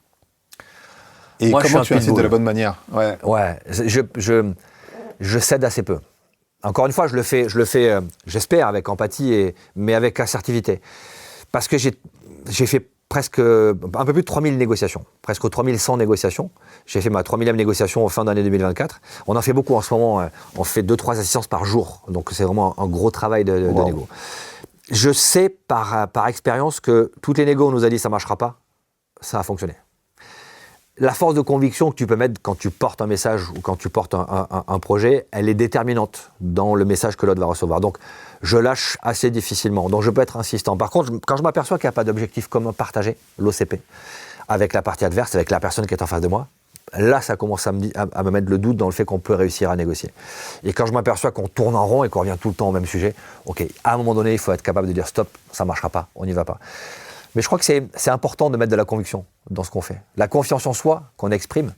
Et moi, comment tu insistes de la bonne manière? Ouais, je cède assez peu. Encore une fois, je le fais, j'espère, avec empathie, mais avec assertivité. Parce que j'ai fait presque un peu plus de 3000 négociations, presque 3100 négociations. J'ai fait ma 3000e négociation en fin d'année 2024. On en fait beaucoup en ce moment, on fait 2-3 assistances par jour. Donc c'est vraiment un gros travail de négo. Je sais par expérience que toutes les négos, on nous a dit ça ne marchera pas, ça a fonctionné. La force de conviction que tu peux mettre quand tu portes un message ou quand tu portes un projet, elle est déterminante dans le message que l'autre va recevoir. Donc, je lâche assez difficilement. Donc, je peux être insistant. Par contre, quand je m'aperçois qu'il n'y a pas d'objectif commun partagé, l'OCP, avec la partie adverse, avec la personne qui est en face de moi, là, ça commence à me mettre le doute dans le fait qu'on peut réussir à négocier. Et quand je m'aperçois qu'on tourne en rond et qu'on revient tout le temps au même sujet, ok, à un moment donné, il faut être capable de dire stop, ça ne marchera pas, on n'y va pas. Mais je crois que c'est important de mettre de la conviction dans ce qu'on fait. La confiance en soi qu'on exprime,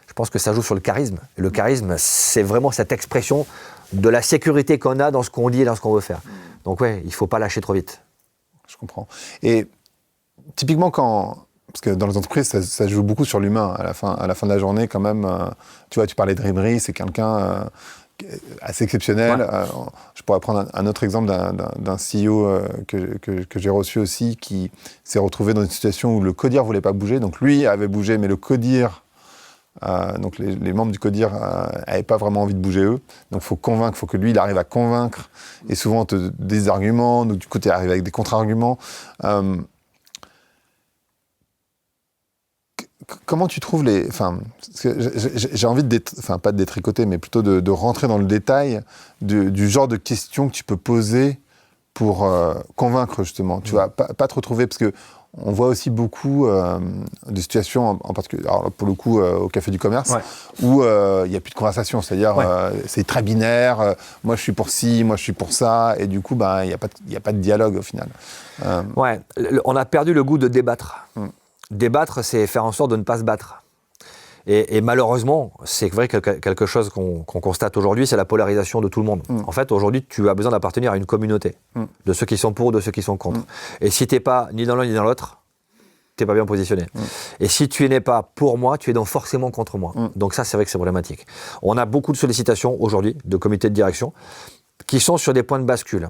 je pense que ça joue sur le charisme. Et le charisme, c'est vraiment cette expression de la sécurité qu'on a dans ce qu'on dit et dans ce qu'on veut faire. Donc ouais, il ne faut pas lâcher trop vite. Je comprends. Et typiquement parce que dans les entreprises, ça joue beaucoup sur l'humain. À la fin de la journée, quand même, tu vois, tu parlais de Ribéry, c'est quelqu'un assez exceptionnel. Ouais. Je pourrais prendre un autre exemple d'un CEO que j'ai reçu aussi, qui s'est retrouvé dans une situation où le CODIR ne voulait pas bouger. Donc lui avait bougé, mais le CODIR, donc les membres du CODIR n'avaient pas vraiment envie de bouger eux. Donc il faut convaincre, il faut que lui, il arrive à convaincre. Et souvent, on te des arguments, donc du coup, tu arrives avec des contre-arguments. Comment tu trouves j'ai envie pas de détricoter, mais plutôt de rentrer dans le détail du genre de questions que tu peux poser pour convaincre, justement. Tu vois, pas te retrouver, parce que on voit aussi beaucoup de situations, en particulier, alors pour le coup, au Café du Commerce, où il n'y a plus de conversation. C'est-à-dire, c'est très binaire, moi je suis pour ci, moi je suis pour ça, et du coup, il n'y a pas de dialogue au final. Ouais, on a perdu le goût de débattre. Débattre, c'est faire en sorte de ne pas se battre. Et malheureusement, c'est vrai que quelque chose qu'on constate aujourd'hui, c'est la polarisation de tout le monde. En fait, aujourd'hui, tu as besoin d'appartenir à une communauté, de ceux qui sont pour, de ceux qui sont contre. Et si tu n'es pas ni dans l'un ni dans l'autre, tu n'es pas bien positionné. Et si tu n'es pas pour moi, tu es donc forcément contre moi. Donc ça, c'est vrai que c'est problématique. On a beaucoup de sollicitations aujourd'hui de comités de direction qui sont sur des points de bascule.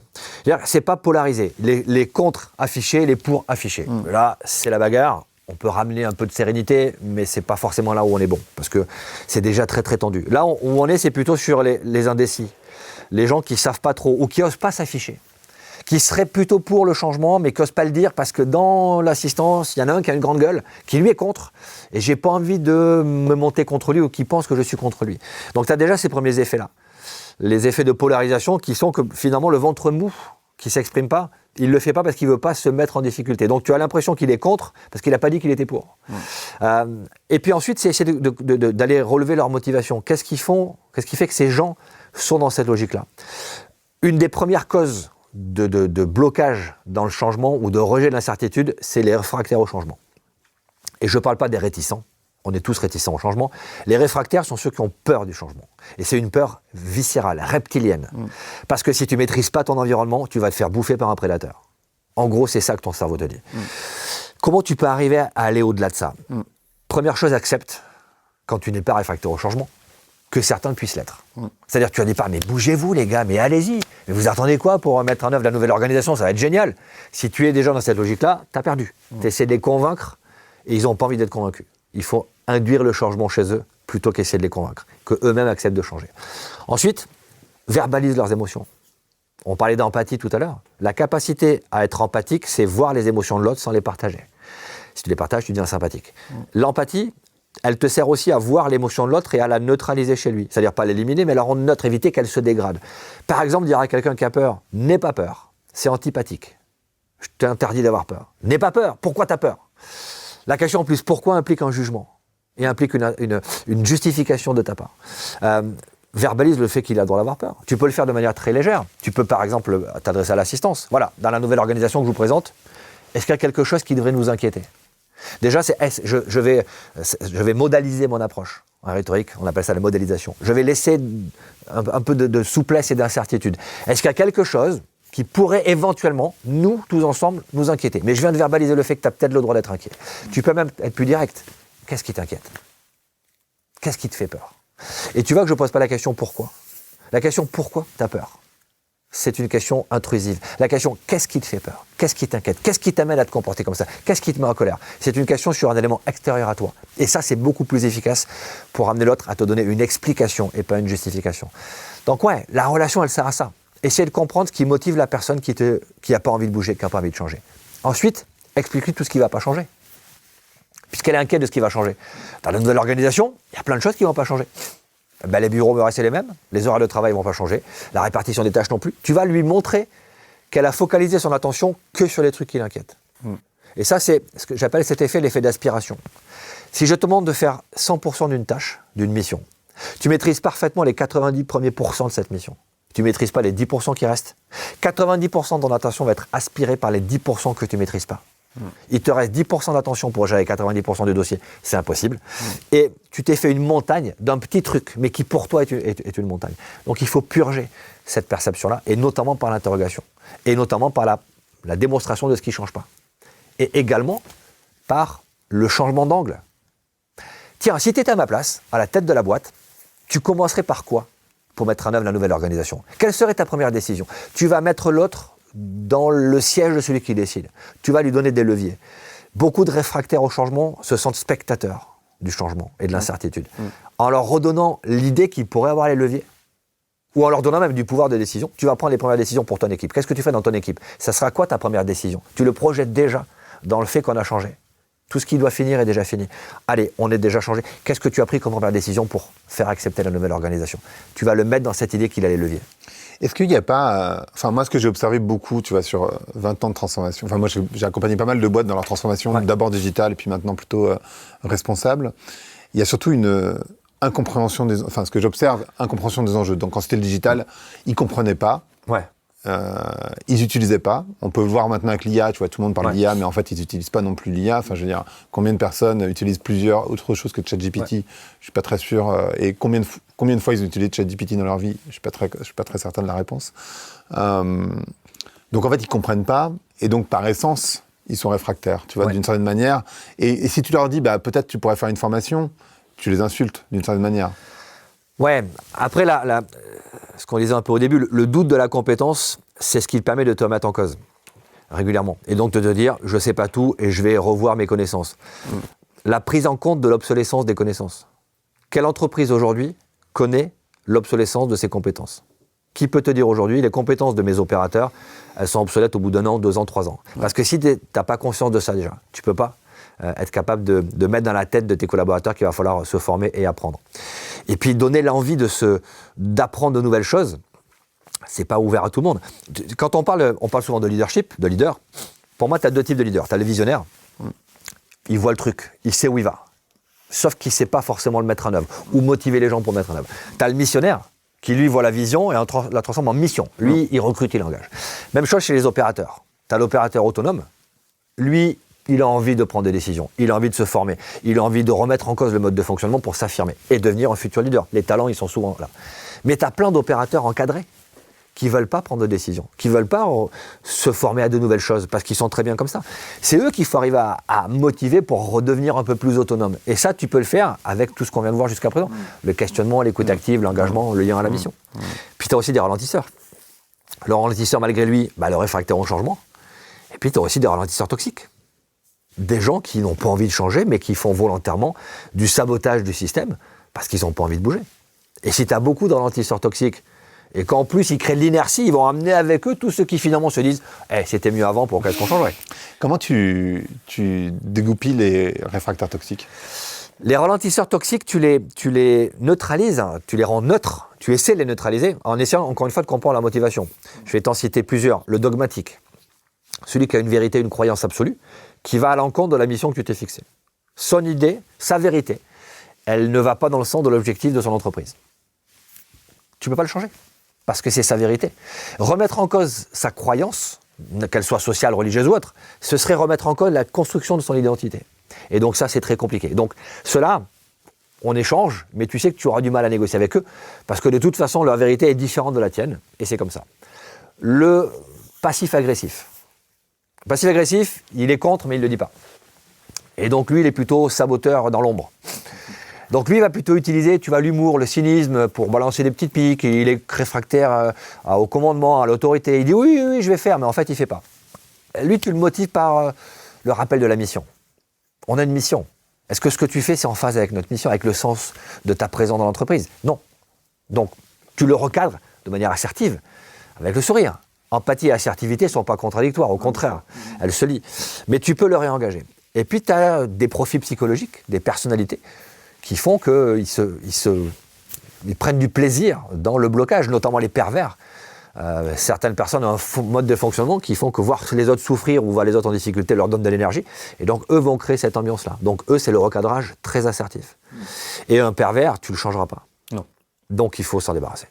C'est pas polarisé. Les contre affichés, les pour affichés. Là, c'est la bagarre. On peut ramener un peu de sérénité, mais c'est pas forcément là où on est bon, parce que c'est déjà très très tendu. Là où on est, c'est plutôt sur les indécis, les gens qui savent pas trop ou qui osent pas s'afficher, qui seraient plutôt pour le changement, mais qui osent pas le dire parce que dans l'assistance, il y en a un qui a une grande gueule, qui lui est contre, et j'ai pas envie de me monter contre lui ou qui pense que je suis contre lui. Donc tu as déjà ces premiers effets-là, les effets de polarisation qui sont que finalement le ventre mou, qui s'exprime pas, il le fait pas parce qu'il veut pas se mettre en difficulté. Donc tu as l'impression qu'il est contre parce qu'il a pas dit qu'il était pour. Et puis ensuite, c'est essayer d'aller relever leur motivation. Qu'est-ce qu'ils font ? Qu'est-ce qui fait que ces gens sont dans cette logique-là ? Une des premières causes de blocage dans le changement ou de rejet de l'incertitude, c'est les réfractaires au changement. Et je parle pas des réticents. On est tous réticents au changement. Les réfractaires sont ceux qui ont peur du changement. Et c'est une peur viscérale, reptilienne. Parce que si tu ne maîtrises pas ton environnement, tu vas te faire bouffer par un prédateur. En gros, c'est ça que ton cerveau te dit. Comment tu peux arriver à aller au-delà de ça ? Première chose, accepte, quand tu n'es pas réfractaire au changement, que certains puissent l'être. C'est-à-dire que tu ne dis pas, mais bougez-vous les gars, mais allez-y. Mais vous attendez quoi pour mettre en œuvre la nouvelle organisation ? Ça va être génial. Si tu es déjà dans cette logique-là, tu as perdu. Tu essaies de les convaincre et ils n'ont pas envie d'être convaincus. Il faut induire le changement chez eux plutôt qu'essayer de les convaincre, qu'eux-mêmes acceptent de changer. Ensuite, verbalise leurs émotions. On parlait d'empathie tout à l'heure. La capacité à être empathique, c'est voir les émotions de l'autre sans les partager. Si tu les partages, tu deviens sympathique. L'empathie, elle te sert aussi à voir l'émotion de l'autre et à la neutraliser chez lui. C'est-à-dire pas l'éliminer, mais la rendre neutre, éviter qu'elle se dégrade. Par exemple, dire à quelqu'un qui a peur, « n'aie pas peur », c'est antipathique. Je t'interdis d'avoir peur. « N'aie pas peur », pourquoi tu as peur ? La question en plus, pourquoi implique un jugement et implique une justification de ta part. Verbalise le fait qu'il a le droit d'avoir peur. Tu peux le faire de manière très légère. Tu peux par exemple t'adresser à l'assistance. Voilà, dans la nouvelle organisation que je vous présente, est-ce qu'il y a quelque chose qui devrait nous inquiéter ? Déjà, je vais modaliser mon approche. En rhétorique, on appelle ça la modélisation. Je vais laisser un peu de souplesse et d'incertitude. Est-ce qu'il y a quelque chose qui pourrait éventuellement, nous, tous ensemble, nous inquiéter ? Mais je viens de verbaliser le fait que tu as peut-être le droit d'être inquiet. Tu peux même être plus direct. Qu'est-ce qui t'inquiète ? Qu'est-ce qui te fait peur ? Et tu vois que je ne pose pas la question pourquoi. La question pourquoi tu as peur ? C'est une question intrusive. La question qu'est-ce qui te fait peur ? Qu'est-ce qui t'inquiète ? Qu'est-ce qui t'amène à te comporter comme ça ? Qu'est-ce qui te met en colère ? C'est une question sur un élément extérieur à toi. Et ça, c'est beaucoup plus efficace pour amener l'autre à te donner une explication et pas une justification. Donc ouais, la relation, elle sert à ça. Essayer de comprendre ce qui motive la personne qui n'a pas envie de bouger, qui n'a pas envie de changer. Ensuite, explique-lui tout ce qui ne va pas changer. Puisqu'elle est inquiète de ce qui va changer. Dans la nouvelle organisation, il y a plein de choses qui ne vont pas changer. Les bureaux vont rester les mêmes, les horaires de travail ne vont pas changer, la répartition des tâches non plus. Tu vas lui montrer qu'elle a focalisé son attention que sur les trucs qui l'inquiètent. Et ça, c'est ce que j'appelle cet effet, l'effet d'aspiration. Si je te demande de faire 100% d'une tâche, d'une mission, tu maîtrises parfaitement les 90 premiers pourcents de cette mission. Tu ne maîtrises pas les 10% qui restent. 90% de ton attention va être aspirée par les 10% que tu ne maîtrises pas. Il te reste 10% d'attention pour gérer 90% du dossier, c'est impossible. Et tu t'es fait une montagne d'un petit truc, mais qui pour toi est une montagne. Donc il faut purger cette perception-là, et notamment par l'interrogation, et notamment par la démonstration de ce qui ne change pas. et également par le changement d'angle. Tiens, si tu étais à ma place, à la tête de la boîte, tu commencerais par quoi pour mettre en œuvre la nouvelle organisation? Quelle serait ta première décision? Tu vas mettre l'autre dans le siège de celui qui décide. Tu vas lui donner des leviers. Beaucoup de réfractaires au changement se sentent spectateurs du changement et de l'incertitude. En leur redonnant l'idée qu'ils pourraient avoir les leviers, ou en leur donnant même du pouvoir de décision, tu vas prendre les premières décisions pour ton équipe. Qu'est-ce que tu fais dans ton équipe? Ça sera quoi ta première décision? Tu le projettes déjà dans le fait qu'on a changé. Tout ce qui doit finir est déjà fini. Allez, on est déjà changé. Qu'est-ce que tu as pris comme première décision pour faire accepter la nouvelle organisation? Tu vas le mettre dans cette idée qu'il a les leviers. Est-ce qu'il n'y a pas... Enfin, moi, ce que j'ai observé beaucoup, tu vois, sur 20 ans de transformation, enfin, moi, j'ai accompagné pas mal de boîtes dans leur transformation, d'abord digitale et puis maintenant plutôt responsable. Il y a surtout une incompréhension des... Enfin, ce que j'observe, incompréhension des enjeux. Donc, quand c'était le digital, ils ne comprenaient pas. Ouais. Ils n'utilisaient pas. On peut le voir maintenant avec l'IA, tu vois, tout le monde parle d'IA, mais en fait, ils n'utilisent pas non plus l'IA. Enfin, je veux dire, combien de personnes utilisent plusieurs autres choses que ChatGPT? Je ne suis pas très sûr. Et combien de fois ils ont utilisé ChatGPT dans leur vie? Je ne suis pas très certain de la réponse. Donc, en fait, ils ne comprennent pas. Et donc, par essence, ils sont réfractaires, tu vois, d'une certaine manière. Et si tu leur dis, bah, peut-être tu pourrais faire une formation, tu les insultes d'une certaine manière. Ouais, après, ce qu'on disait un peu au début, le doute de la compétence, c'est ce qui te permet de te remettre en cause régulièrement. Et donc de te dire, je ne sais pas tout et je vais revoir mes connaissances. La prise en compte de l'obsolescence des connaissances. Quelle entreprise aujourd'hui connaît l'obsolescence de ses compétences? Qui peut te dire aujourd'hui, les compétences de mes opérateurs, elles sont obsolètes au bout d'1 an, 2 ans, 3 ans? Parce que si tu n'as pas conscience de ça déjà, tu ne peux pas être capable de mettre dans la tête de tes collaborateurs qu'il va falloir se former et apprendre. Et puis donner l'envie d'apprendre de nouvelles choses, c'est pas ouvert à tout le monde. Quand on parle souvent de leadership, de leader. Pour moi, tu as 2 types de leaders. Tu as le visionnaire, il voit le truc, il sait où il va. Sauf qu'il ne sait pas forcément le mettre en œuvre ou motiver les gens pour mettre en œuvre. Tu as le missionnaire qui, lui, voit la vision et la transforme en mission. Lui, il recrute, il engage. Même chose chez les opérateurs. Tu as l'opérateur autonome. Lui, il a envie de prendre des décisions, il a envie de se former, il a envie de remettre en cause le mode de fonctionnement pour s'affirmer et devenir un futur leader. Les talents, ils sont souvent là. Mais tu as plein d'opérateurs encadrés qui ne veulent pas prendre de décisions, qui ne veulent pas se former à de nouvelles choses parce qu'ils sont très bien comme ça. C'est eux qu'il faut arriver à motiver pour redevenir un peu plus autonome. Et ça, tu peux le faire avec tout ce qu'on vient de voir jusqu'à présent. Le questionnement, l'écoute active, l'engagement, le lien à la mission. Puis tu as aussi des ralentisseurs. Le ralentisseur, malgré lui, le réfractaire au changement. Et puis tu as aussi des ralentisseurs toxiques. Des gens qui n'ont pas envie de changer, mais qui font volontairement du sabotage du système parce qu'ils n'ont pas envie de bouger. Et si tu as beaucoup de ralentisseurs toxiques et qu'en plus ils créent de l'inertie, ils vont amener avec eux tous ceux qui finalement se disent « c'était mieux avant, pourquoi est-ce qu'on changerait ?» Comment tu dégoupilles les réfractaires toxiques? Les ralentisseurs toxiques, tu les neutralises, tu les rends neutres, tu essaies de les neutraliser en essayant encore une fois de comprendre la motivation. Je vais t'en citer plusieurs. Le dogmatique, celui qui a une vérité, une croyance absolue, qui va à l'encontre de la mission que tu t'es fixée. Son idée, sa vérité, elle ne va pas dans le sens de l'objectif de son entreprise. Tu ne peux pas le changer, parce que c'est sa vérité. Remettre en cause sa croyance, qu'elle soit sociale, religieuse ou autre, ce serait remettre en cause la construction de son identité. Et donc ça, c'est très compliqué. Donc ceux-là, on échange, mais tu sais que tu auras du mal à négocier avec eux, parce que de toute façon, leur vérité est différente de la tienne, et c'est comme ça. Le passif-agressif. Le passif-agressif, il est contre, mais il ne le dit pas. Et donc lui, il est plutôt saboteur dans l'ombre. Donc lui, il va plutôt utiliser, tu vois, l'humour, le cynisme pour balancer des petites piques. Il est réfractaire au commandement, à l'autorité. Il dit oui, je vais faire, mais en fait, il ne fait pas. Lui, tu le motives par le rappel de la mission. On a une mission. Est-ce que ce que tu fais, c'est en phase avec notre mission, avec le sens de ta présence dans l'entreprise? Non. Donc, tu le recadres de manière assertive, avec le sourire. Empathie et assertivité ne sont pas contradictoires, au contraire, elles se lient. Mais tu peux le réengager. Et puis, tu as des profils psychologiques, des personnalités, qui font qu'ils ils prennent du plaisir dans le blocage, notamment les pervers. Certaines personnes ont un mode de fonctionnement qui font que voir les autres souffrir ou voir les autres en difficulté leur donne de l'énergie. Et donc, eux vont créer cette ambiance-là. Donc, eux, c'est le recadrage très assertif. Et un pervers, tu ne le changeras pas. Non. Donc, il faut s'en débarrasser.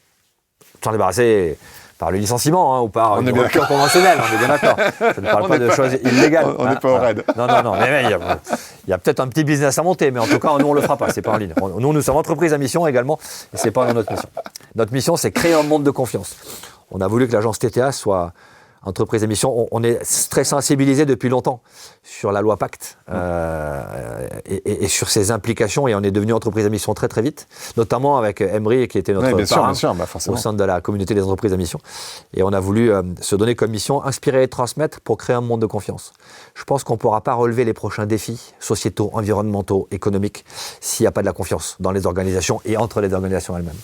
S'en débarrasser par le licenciement ou par une rupture conventionnelle, on est bien d'accord. Ça ne parle pas de choses illégales. On n'est pas au raid. Non, mais il y a peut-être un petit business à monter, mais en tout cas, nous, on ne le fera pas, c'est pas en ligne. Nous sommes entreprise à mission également, et ce n'est pas dans notre mission. Notre mission, c'est créer un monde de confiance. On a voulu que l'agence TTA soit entreprise à mission. On est très sensibilisé depuis longtemps sur la loi Pacte et sur ses implications. Et on est devenu entreprise à mission très très vite, notamment avec Emery qui était notre parrain au sein de la communauté des entreprises à mission. Et on a voulu se donner comme mission, inspirer et transmettre pour créer un monde de confiance. Je pense qu'on ne pourra pas relever les prochains défis sociétaux, environnementaux, économiques, s'il n'y a pas de la confiance dans les organisations et entre les organisations elles-mêmes.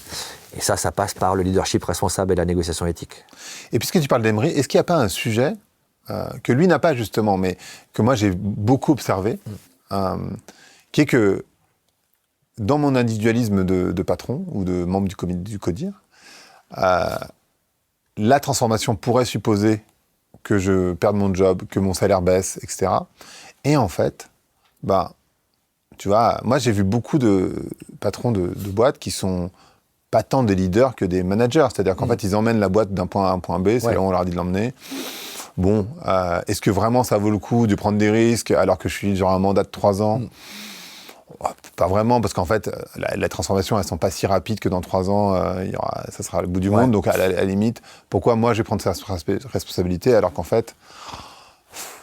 Et ça passe par le leadership responsable et la négociation éthique. Et puisque tu parles d'Emery, est-ce qu'il n'y a pas un sujet que lui n'a pas justement, mais que moi j'ai beaucoup observé, qui est que dans mon individualisme de patron ou de membre du comité du CODIR, la transformation pourrait supposer que je perde mon job, que mon salaire baisse, etc. Et en fait, tu vois, moi j'ai vu beaucoup de patrons de boîtes qui sont pas tant des leaders que des managers. C'est-à-dire qu'en fait, ils emmènent la boîte d'un point A à un point B, c'est là où on leur a dit de l'emmener. Bon, est-ce que vraiment ça vaut le coup de prendre des risques alors que je suis genre un mandat de 3 ans Pas vraiment, parce qu'en fait, la transformation, elles ne sont pas si rapides que dans 3 ans, ça sera le bout du monde. Donc, à la limite, pourquoi moi, je vais prendre cette responsabilité alors qu'en fait,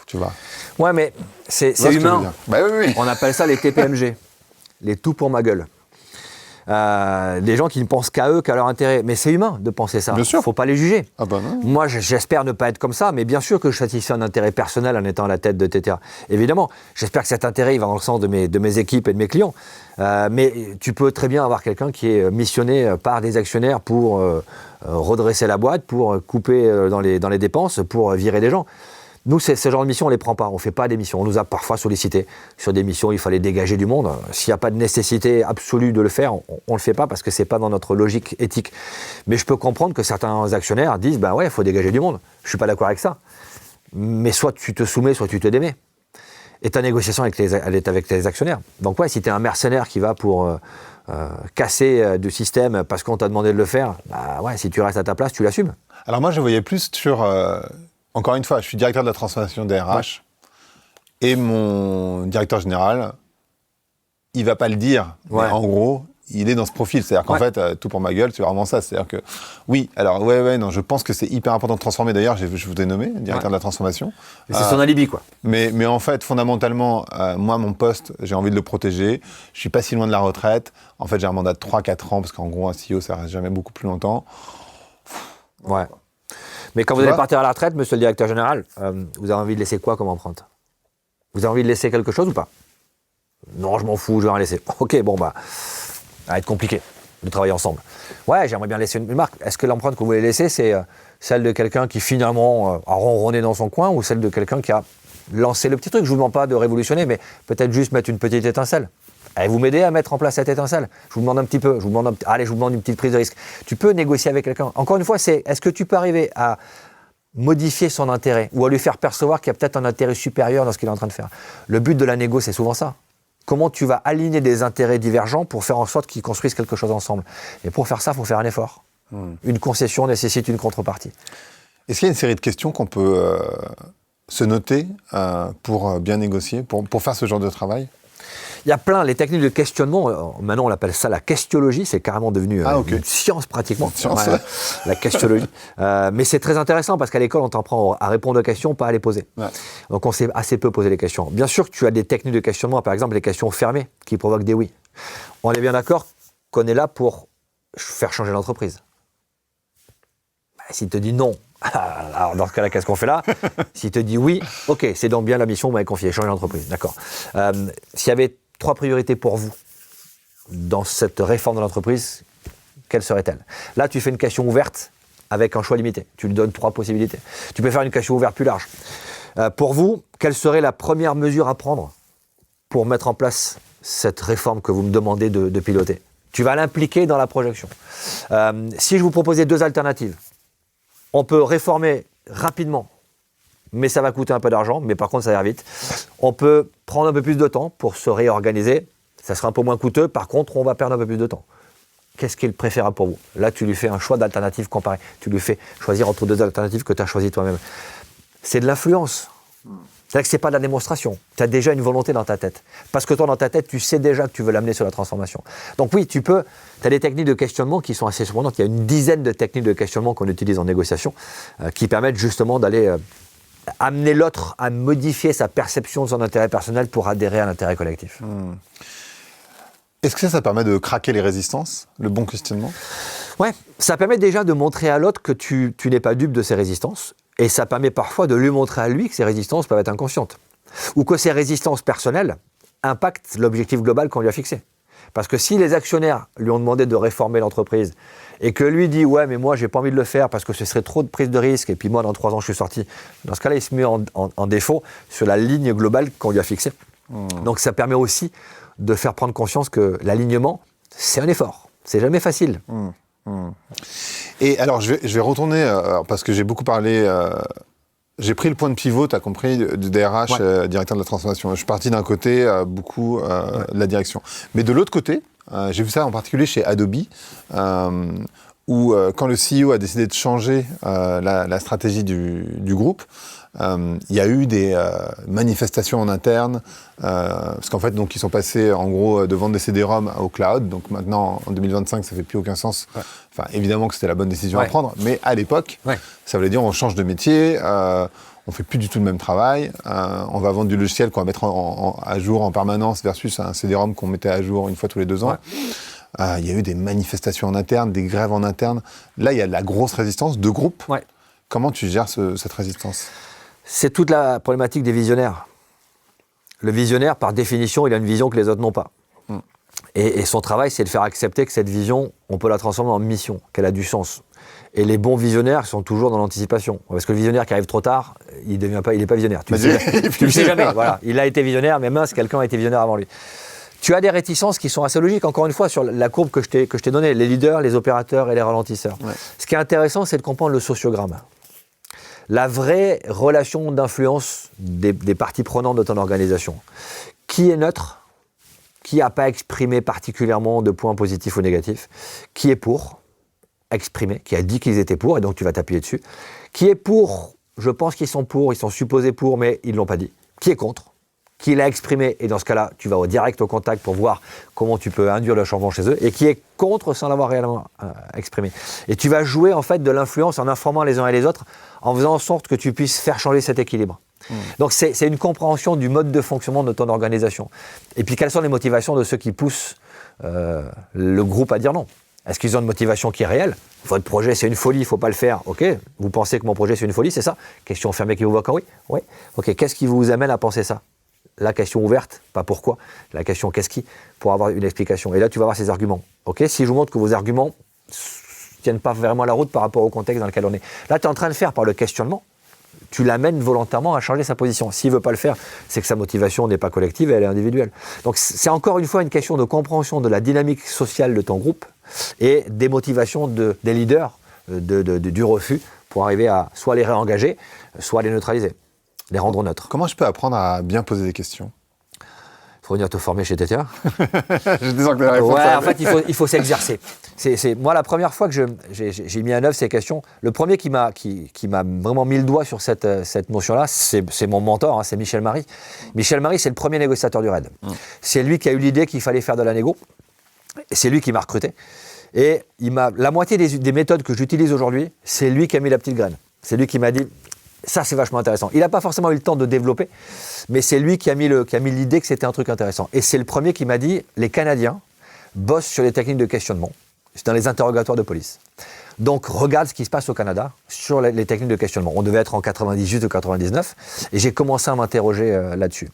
tu vois. Ouais, mais c'est humain. Oui. On appelle ça les TPMG, les tout pour ma gueule. Des gens qui ne pensent qu'à eux, qu'à leur intérêt. Mais c'est humain de penser ça. Bien sûr. Faut pas les juger. Ah bah non. Moi, j'espère ne pas être comme ça, mais bien sûr que je satisfais un intérêt personnel en étant à la tête de TTA. Évidemment, j'espère que cet intérêt il va dans le sens de mes équipes et de mes clients. Mais tu peux très bien avoir quelqu'un qui est missionné par des actionnaires pour redresser la boîte, pour couper dans les dépenses, pour virer des gens. Nous, ce genre de mission, on ne les prend pas. On ne fait pas des missions. On nous a parfois sollicités sur des missions où il fallait dégager du monde. S'il n'y a pas de nécessité absolue de le faire, on ne le fait pas parce que ce n'est pas dans notre logique éthique. Mais je peux comprendre que certains actionnaires disent « bah ouais, il faut dégager du monde ». Je ne suis pas d'accord avec ça. Mais soit tu te soumets, soit tu te démets. Et ta négociation elle est avec tes actionnaires. Donc ouais, si tu es un mercenaire qui va pour casser du système parce qu'on t'a demandé de le faire, bah ouais, si tu restes à ta place, tu l'assumes. Alors moi, je voyais plus sur... Encore une fois, je suis directeur de la transformation des RH et mon directeur général, il ne va pas le dire, mais en gros, il est dans ce profil. C'est-à-dire qu'en fait, tout pour ma gueule, c'est vraiment ça. C'est-à-dire que, oui, alors, non, je pense que c'est hyper important de transformer. D'ailleurs, je vous ai nommé directeur de la transformation. C'est son alibi, quoi. Mais en fait, fondamentalement, moi, mon poste, j'ai envie de le protéger. Je ne suis pas si loin de la retraite. En fait, j'ai un mandat de 3-4 ans, parce qu'en gros, un CEO, ça ne reste jamais beaucoup plus longtemps. Ouais. Mais quand vous allez partir à la retraite, monsieur le directeur général, vous avez envie de laisser quoi comme empreinte? Vous avez envie de laisser quelque chose ou pas? Non, je m'en fous, je vais rien laisser. Ok, bon, ça va être compliqué de travailler ensemble. Ouais, j'aimerais bien laisser une marque. Est-ce que l'empreinte que vous voulez laisser, c'est celle de quelqu'un qui finalement a ronronné dans son coin ou celle de quelqu'un qui a lancé le petit truc? Je ne vous demande pas de révolutionner, mais peut-être juste mettre une petite étincelle. Allez, vous m'aidez à mettre en place cette étincelle. Je vous demande un petit peu. Allez, je vous demande une petite prise de risque. Tu peux négocier avec quelqu'un. Encore une fois, est-ce que tu peux arriver à modifier son intérêt ou à lui faire percevoir qu'il y a peut-être un intérêt supérieur dans ce qu'il est en train de faire? Le but de la négo, c'est souvent ça. Comment tu vas aligner des intérêts divergents pour faire en sorte qu'ils construisent quelque chose ensemble? Et pour faire ça, il faut faire un effort. Une concession nécessite une contrepartie. Est-ce qu'il y a une série de questions qu'on peut se noter pour bien négocier, pour faire ce genre de travail? Il y a plein, les techniques de questionnement, maintenant on appelle ça la questiologie, c'est carrément devenu une science pratiquement, la questiologie. Mais c'est très intéressant parce qu'à l'école on t'apprend à répondre aux questions, pas à les poser. Ouais. Donc on sait assez peu poser les questions. Bien sûr que tu as des techniques de questionnement, par exemple les questions fermées qui provoquent des oui. On est bien d'accord qu'on est là pour faire changer l'entreprise. S'il te dit non, alors dans ce cas-là, qu'est-ce qu'on fait là? S'il te dit oui, ok, c'est donc bien la mission que vous m'avez confiée, changer l'entreprise, d'accord. S'il y avait 3 priorités pour vous dans cette réforme de l'entreprise, quelles seraient-elles? Là, tu fais une question ouverte avec un choix limité. Tu lui donnes 3 possibilités. Tu peux faire une question ouverte plus large. Pour vous, quelle serait la première mesure à prendre pour mettre en place cette réforme que vous me demandez de piloter? Tu vas l'impliquer dans la projection. Si je vous proposais 2 alternatives, on peut réformer rapidement, mais ça va coûter un peu d'argent, mais par contre ça ira vite. On peut prendre un peu plus de temps pour se réorganiser, ça sera un peu moins coûteux, par contre on va perdre un peu plus de temps. Qu'est-ce qui est le préférable pour vous? Là tu lui fais un choix d'alternatives comparées, tu lui fais choisir entre 2 alternatives que tu as choisies toi-même. C'est de l'influence, c'est-à-dire que ce n'est pas de la démonstration, tu as déjà une volonté dans ta tête. Parce que toi dans ta tête tu sais déjà que tu veux l'amener sur la transformation. Donc oui, tu as des techniques de questionnement qui sont assez surprenantes, il y a une dizaine de techniques de questionnement qu'on utilise en négociation qui permettent justement d'aller amener l'autre à modifier sa perception de son intérêt personnel pour adhérer à l'intérêt collectif. Est-ce que ça permet de craquer les résistances, le bon questionnement? Ouais, ça permet déjà de montrer à l'autre que tu n'es pas dupe de ses résistances, et ça permet parfois de lui montrer à lui que ses résistances peuvent être inconscientes, ou que ses résistances personnelles impactent l'objectif global qu'on lui a fixé. Parce que si les actionnaires lui ont demandé de réformer l'entreprise, et que lui dit « ouais, mais moi, j'ai pas envie de le faire parce que ce serait trop de prise de risque, et puis moi, dans 3 ans, je suis sorti », dans ce cas-là, il se met en défaut sur la ligne globale qu'on lui a fixée. Donc ça permet aussi de faire prendre conscience que l'alignement, c'est un effort. C'est jamais facile. Et alors, je vais retourner, parce que j'ai beaucoup parlé... j'ai pris le point de pivot, tu as compris, du DRH, directeur de la transformation. Je suis parti d'un côté, beaucoup de la direction. Mais de l'autre côté, j'ai vu ça en particulier chez Adobe, où quand le CEO a décidé de changer la stratégie du groupe, il y a eu des manifestations en interne, parce qu'en fait, donc, ils sont passés en gros de vendre des CD-ROM au cloud. Donc maintenant, en 2025, ça fait plus aucun sens. Enfin, évidemment que c'était la bonne décision à prendre, mais à l'époque, ça voulait dire on change de métier, on fait plus du tout le même travail, on va vendre du logiciel qu'on va mettre à jour en permanence versus un CD-ROM qu'on mettait à jour une fois tous les 2 ans. Il y a eu des manifestations en interne, des grèves en interne. Là, il y a de la grosse résistance de groupe. Comment tu gères cette résistance? C'est toute la problématique des visionnaires. Le visionnaire, par définition, il a une vision que les autres n'ont pas. Et son travail, c'est de faire accepter que cette vision, on peut la transformer en mission, qu'elle a du sens. Et les bons visionnaires sont toujours dans l'anticipation. Parce que le visionnaire qui arrive trop tard, il n'est pas visionnaire. Tu le sais jamais. Voilà. Il a été visionnaire, mais mince, quelqu'un a été visionnaire avant lui. Tu as des réticences qui sont assez logiques, encore une fois, sur la courbe que je t'ai donnée, les leaders, les opérateurs et les ralentisseurs. Ce qui est intéressant, c'est de comprendre le sociogramme. La vraie relation d'influence des parties prenantes de ton organisation. Qui est neutre? Qui n'a pas exprimé particulièrement de points positifs ou négatifs? Qui est pour? Exprimé, qui a dit qu'ils étaient pour, et donc tu vas t'appuyer dessus. Qui est pour? Je pense qu'ils sont pour, ils sont supposés pour, mais ils ne l'ont pas dit. Qui est contre? Qui l'a exprimé, et dans ce cas-là, tu vas direct au contact pour voir comment tu peux induire le changement chez eux, et qui est contre sans l'avoir réellement exprimé. Et tu vas jouer en fait de l'influence en informant les uns et les autres, en faisant en sorte que tu puisses faire changer cet équilibre. Donc c'est une compréhension du mode de fonctionnement de ton organisation. Et puis quelles sont les motivations de ceux qui poussent le groupe à dire non? Est-ce qu'ils ont une motivation qui est réelle? Votre projet c'est une folie, il ne faut pas le faire. Ok, vous pensez que mon projet c'est une folie, c'est ça? Question fermée qui vous voit quand oui? Oui. Ok, qu'est-ce qui vous amène à penser ça? La question ouverte, pas pourquoi. La question qu'est-ce qui? Pour avoir une explication. Et là tu vas avoir ces arguments. Ok, si je vous montre que vos arguments ne tiennent pas vraiment la route par rapport au contexte dans lequel on est. Là tu es en train de faire par le questionnement. Tu l'amènes volontairement à changer sa position. S'il ne veut pas le faire, c'est que sa motivation n'est pas collective, elle est individuelle. Donc c'est encore une fois une question de compréhension de la dynamique sociale de ton groupe et des motivations des leaders du refus pour arriver à soit les réengager, soit les neutraliser, les rendre neutres. Comment je peux apprendre à bien poser des questions? Il faut venir te former chez TTA. Je dis que la réponse. Ouais, en fait, il faut s'exercer. Moi, la première fois que j'ai mis en œuvre ces questions, le premier qui m'a vraiment mis le doigt sur cette notion-là, c'est mon mentor, hein, c'est Michel Marie. Michel Marie, c'est le premier négociateur du RAID. C'est lui qui a eu l'idée qu'il fallait faire de la négo. C'est lui qui m'a recruté. Et la moitié des méthodes que j'utilise aujourd'hui, c'est lui qui a mis la petite graine. C'est lui qui m'a dit... Ça, c'est vachement intéressant. Il n'a pas forcément eu le temps de développer, mais c'est lui qui a mis l'idée que c'était un truc intéressant. Et c'est le premier qui m'a dit, les Canadiens bossent sur les techniques de questionnement. C'est dans les interrogatoires de police. Donc, regarde ce qui se passe au Canada sur les techniques de questionnement. On devait être en 98 ou 99, et j'ai commencé à m'interroger là-dessus.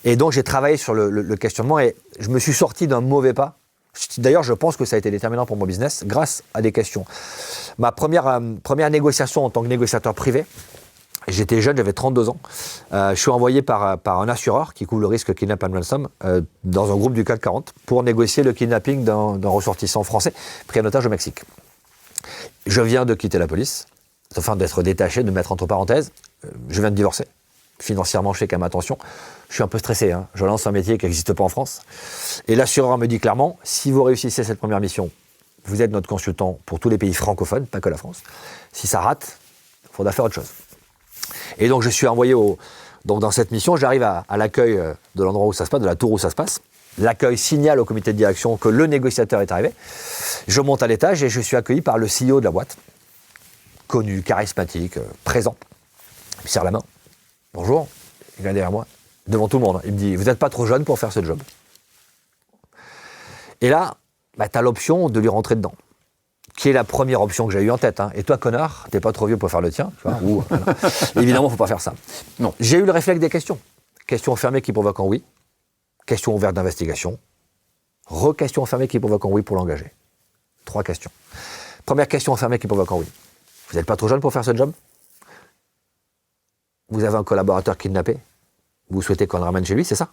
Et donc, j'ai travaillé sur le questionnement, et je me suis sorti d'un mauvais pas. D'ailleurs, je pense que ça a été déterminant pour mon business, grâce à des questions. Ma première négociation en tant que négociateur privé, j'étais jeune, j'avais 32 ans. Je suis envoyé par un assureur qui couvre le risque kidnap and ransom dans un groupe du CAC 40 pour négocier le kidnapping d'un ressortissant français pris en otage au Mexique. Je viens de quitter la police, enfin d'être détaché, de mettre entre parenthèses. Je viens de divorcer. Financièrement, je fais quand même attention. Je suis un peu stressé. Hein. Je lance un métier qui n'existe pas en France. Et l'assureur me dit clairement, si vous réussissez cette première mission, vous êtes notre consultant pour tous les pays francophones, pas que la France. Si ça rate, il faudra faire autre chose. Et donc je suis envoyé donc dans cette mission, j'arrive à l'accueil de l'endroit où ça se passe, de la tour où ça se passe. L'accueil signale au comité de direction que le négociateur est arrivé. Je monte à l'étage et je suis accueilli par le CEO de la boîte, connu, charismatique, présent. Il me serre la main. Bonjour, il vient derrière moi, devant tout le monde. Il me dit, vous n'êtes pas trop jeune pour faire ce job. Et là, bah, tu as l'option de lui rentrer dedans, qui est la première option que j'ai eue en tête. Hein. Et toi, connard, t'es pas trop vieux pour faire le tien. Tu vois, ou, voilà. Évidemment, il ne faut pas faire ça. Non. J'ai eu le réflexe des questions. Questions fermées qui provoquent en oui. Questions ouvertes d'investigation. Re-questions fermées qui provoquent en oui pour l'engager. 3 questions. Première question fermée qui provoque en oui. Vous n'êtes pas trop jeune pour faire ce job? Vous avez un collaborateur kidnappé? Vous souhaitez qu'on le ramène chez lui, c'est ça?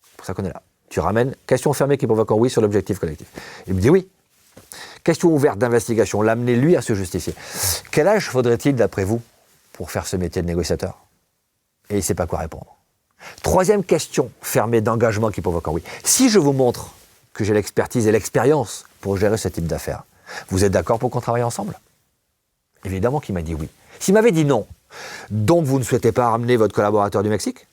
C'est pour ça qu'on est là. Tu ramènes question fermée qui provoque un oui sur l'objectif collectif. Il me dit oui. Question ouverte d'investigation, l'amener lui à se justifier. Quel âge faudrait-il, d'après vous, pour faire ce métier de négociateur? Et il ne sait pas quoi répondre. 3e question fermée d'engagement qui provoque un oui. Si je vous montre que j'ai l'expertise et l'expérience pour gérer ce type d'affaires, vous êtes d'accord pour qu'on travaille ensemble? Évidemment qu'il m'a dit oui. S'il m'avait dit non, donc vous ne souhaitez pas ramener votre collaborateur du Mexique?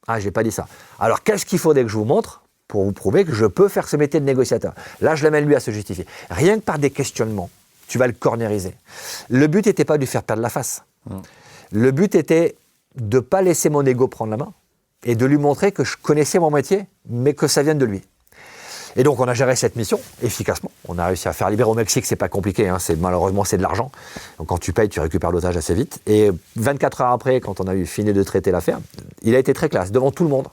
Ah, j'ai pas dit ça. Alors, qu'est-ce qu'il faudrait que je vous montre pour vous prouver que je peux faire ce métier de négociateur? Là, je l'amène lui à se justifier. Rien que par des questionnements, tu vas le cornériser. Le but n'était pas de lui faire perdre la face. Le but était de ne pas laisser mon ego prendre la main et de lui montrer que je connaissais mon métier, mais que ça vienne de lui. Et donc, on a géré cette mission efficacement. On a réussi à faire libérer au Mexique, c'est pas compliqué, hein, malheureusement, c'est de l'argent. Donc, quand tu payes, tu récupères l'otage assez vite. Et 24 heures après, quand on a eu fini de traiter l'affaire, il a été très classe, devant tout le monde.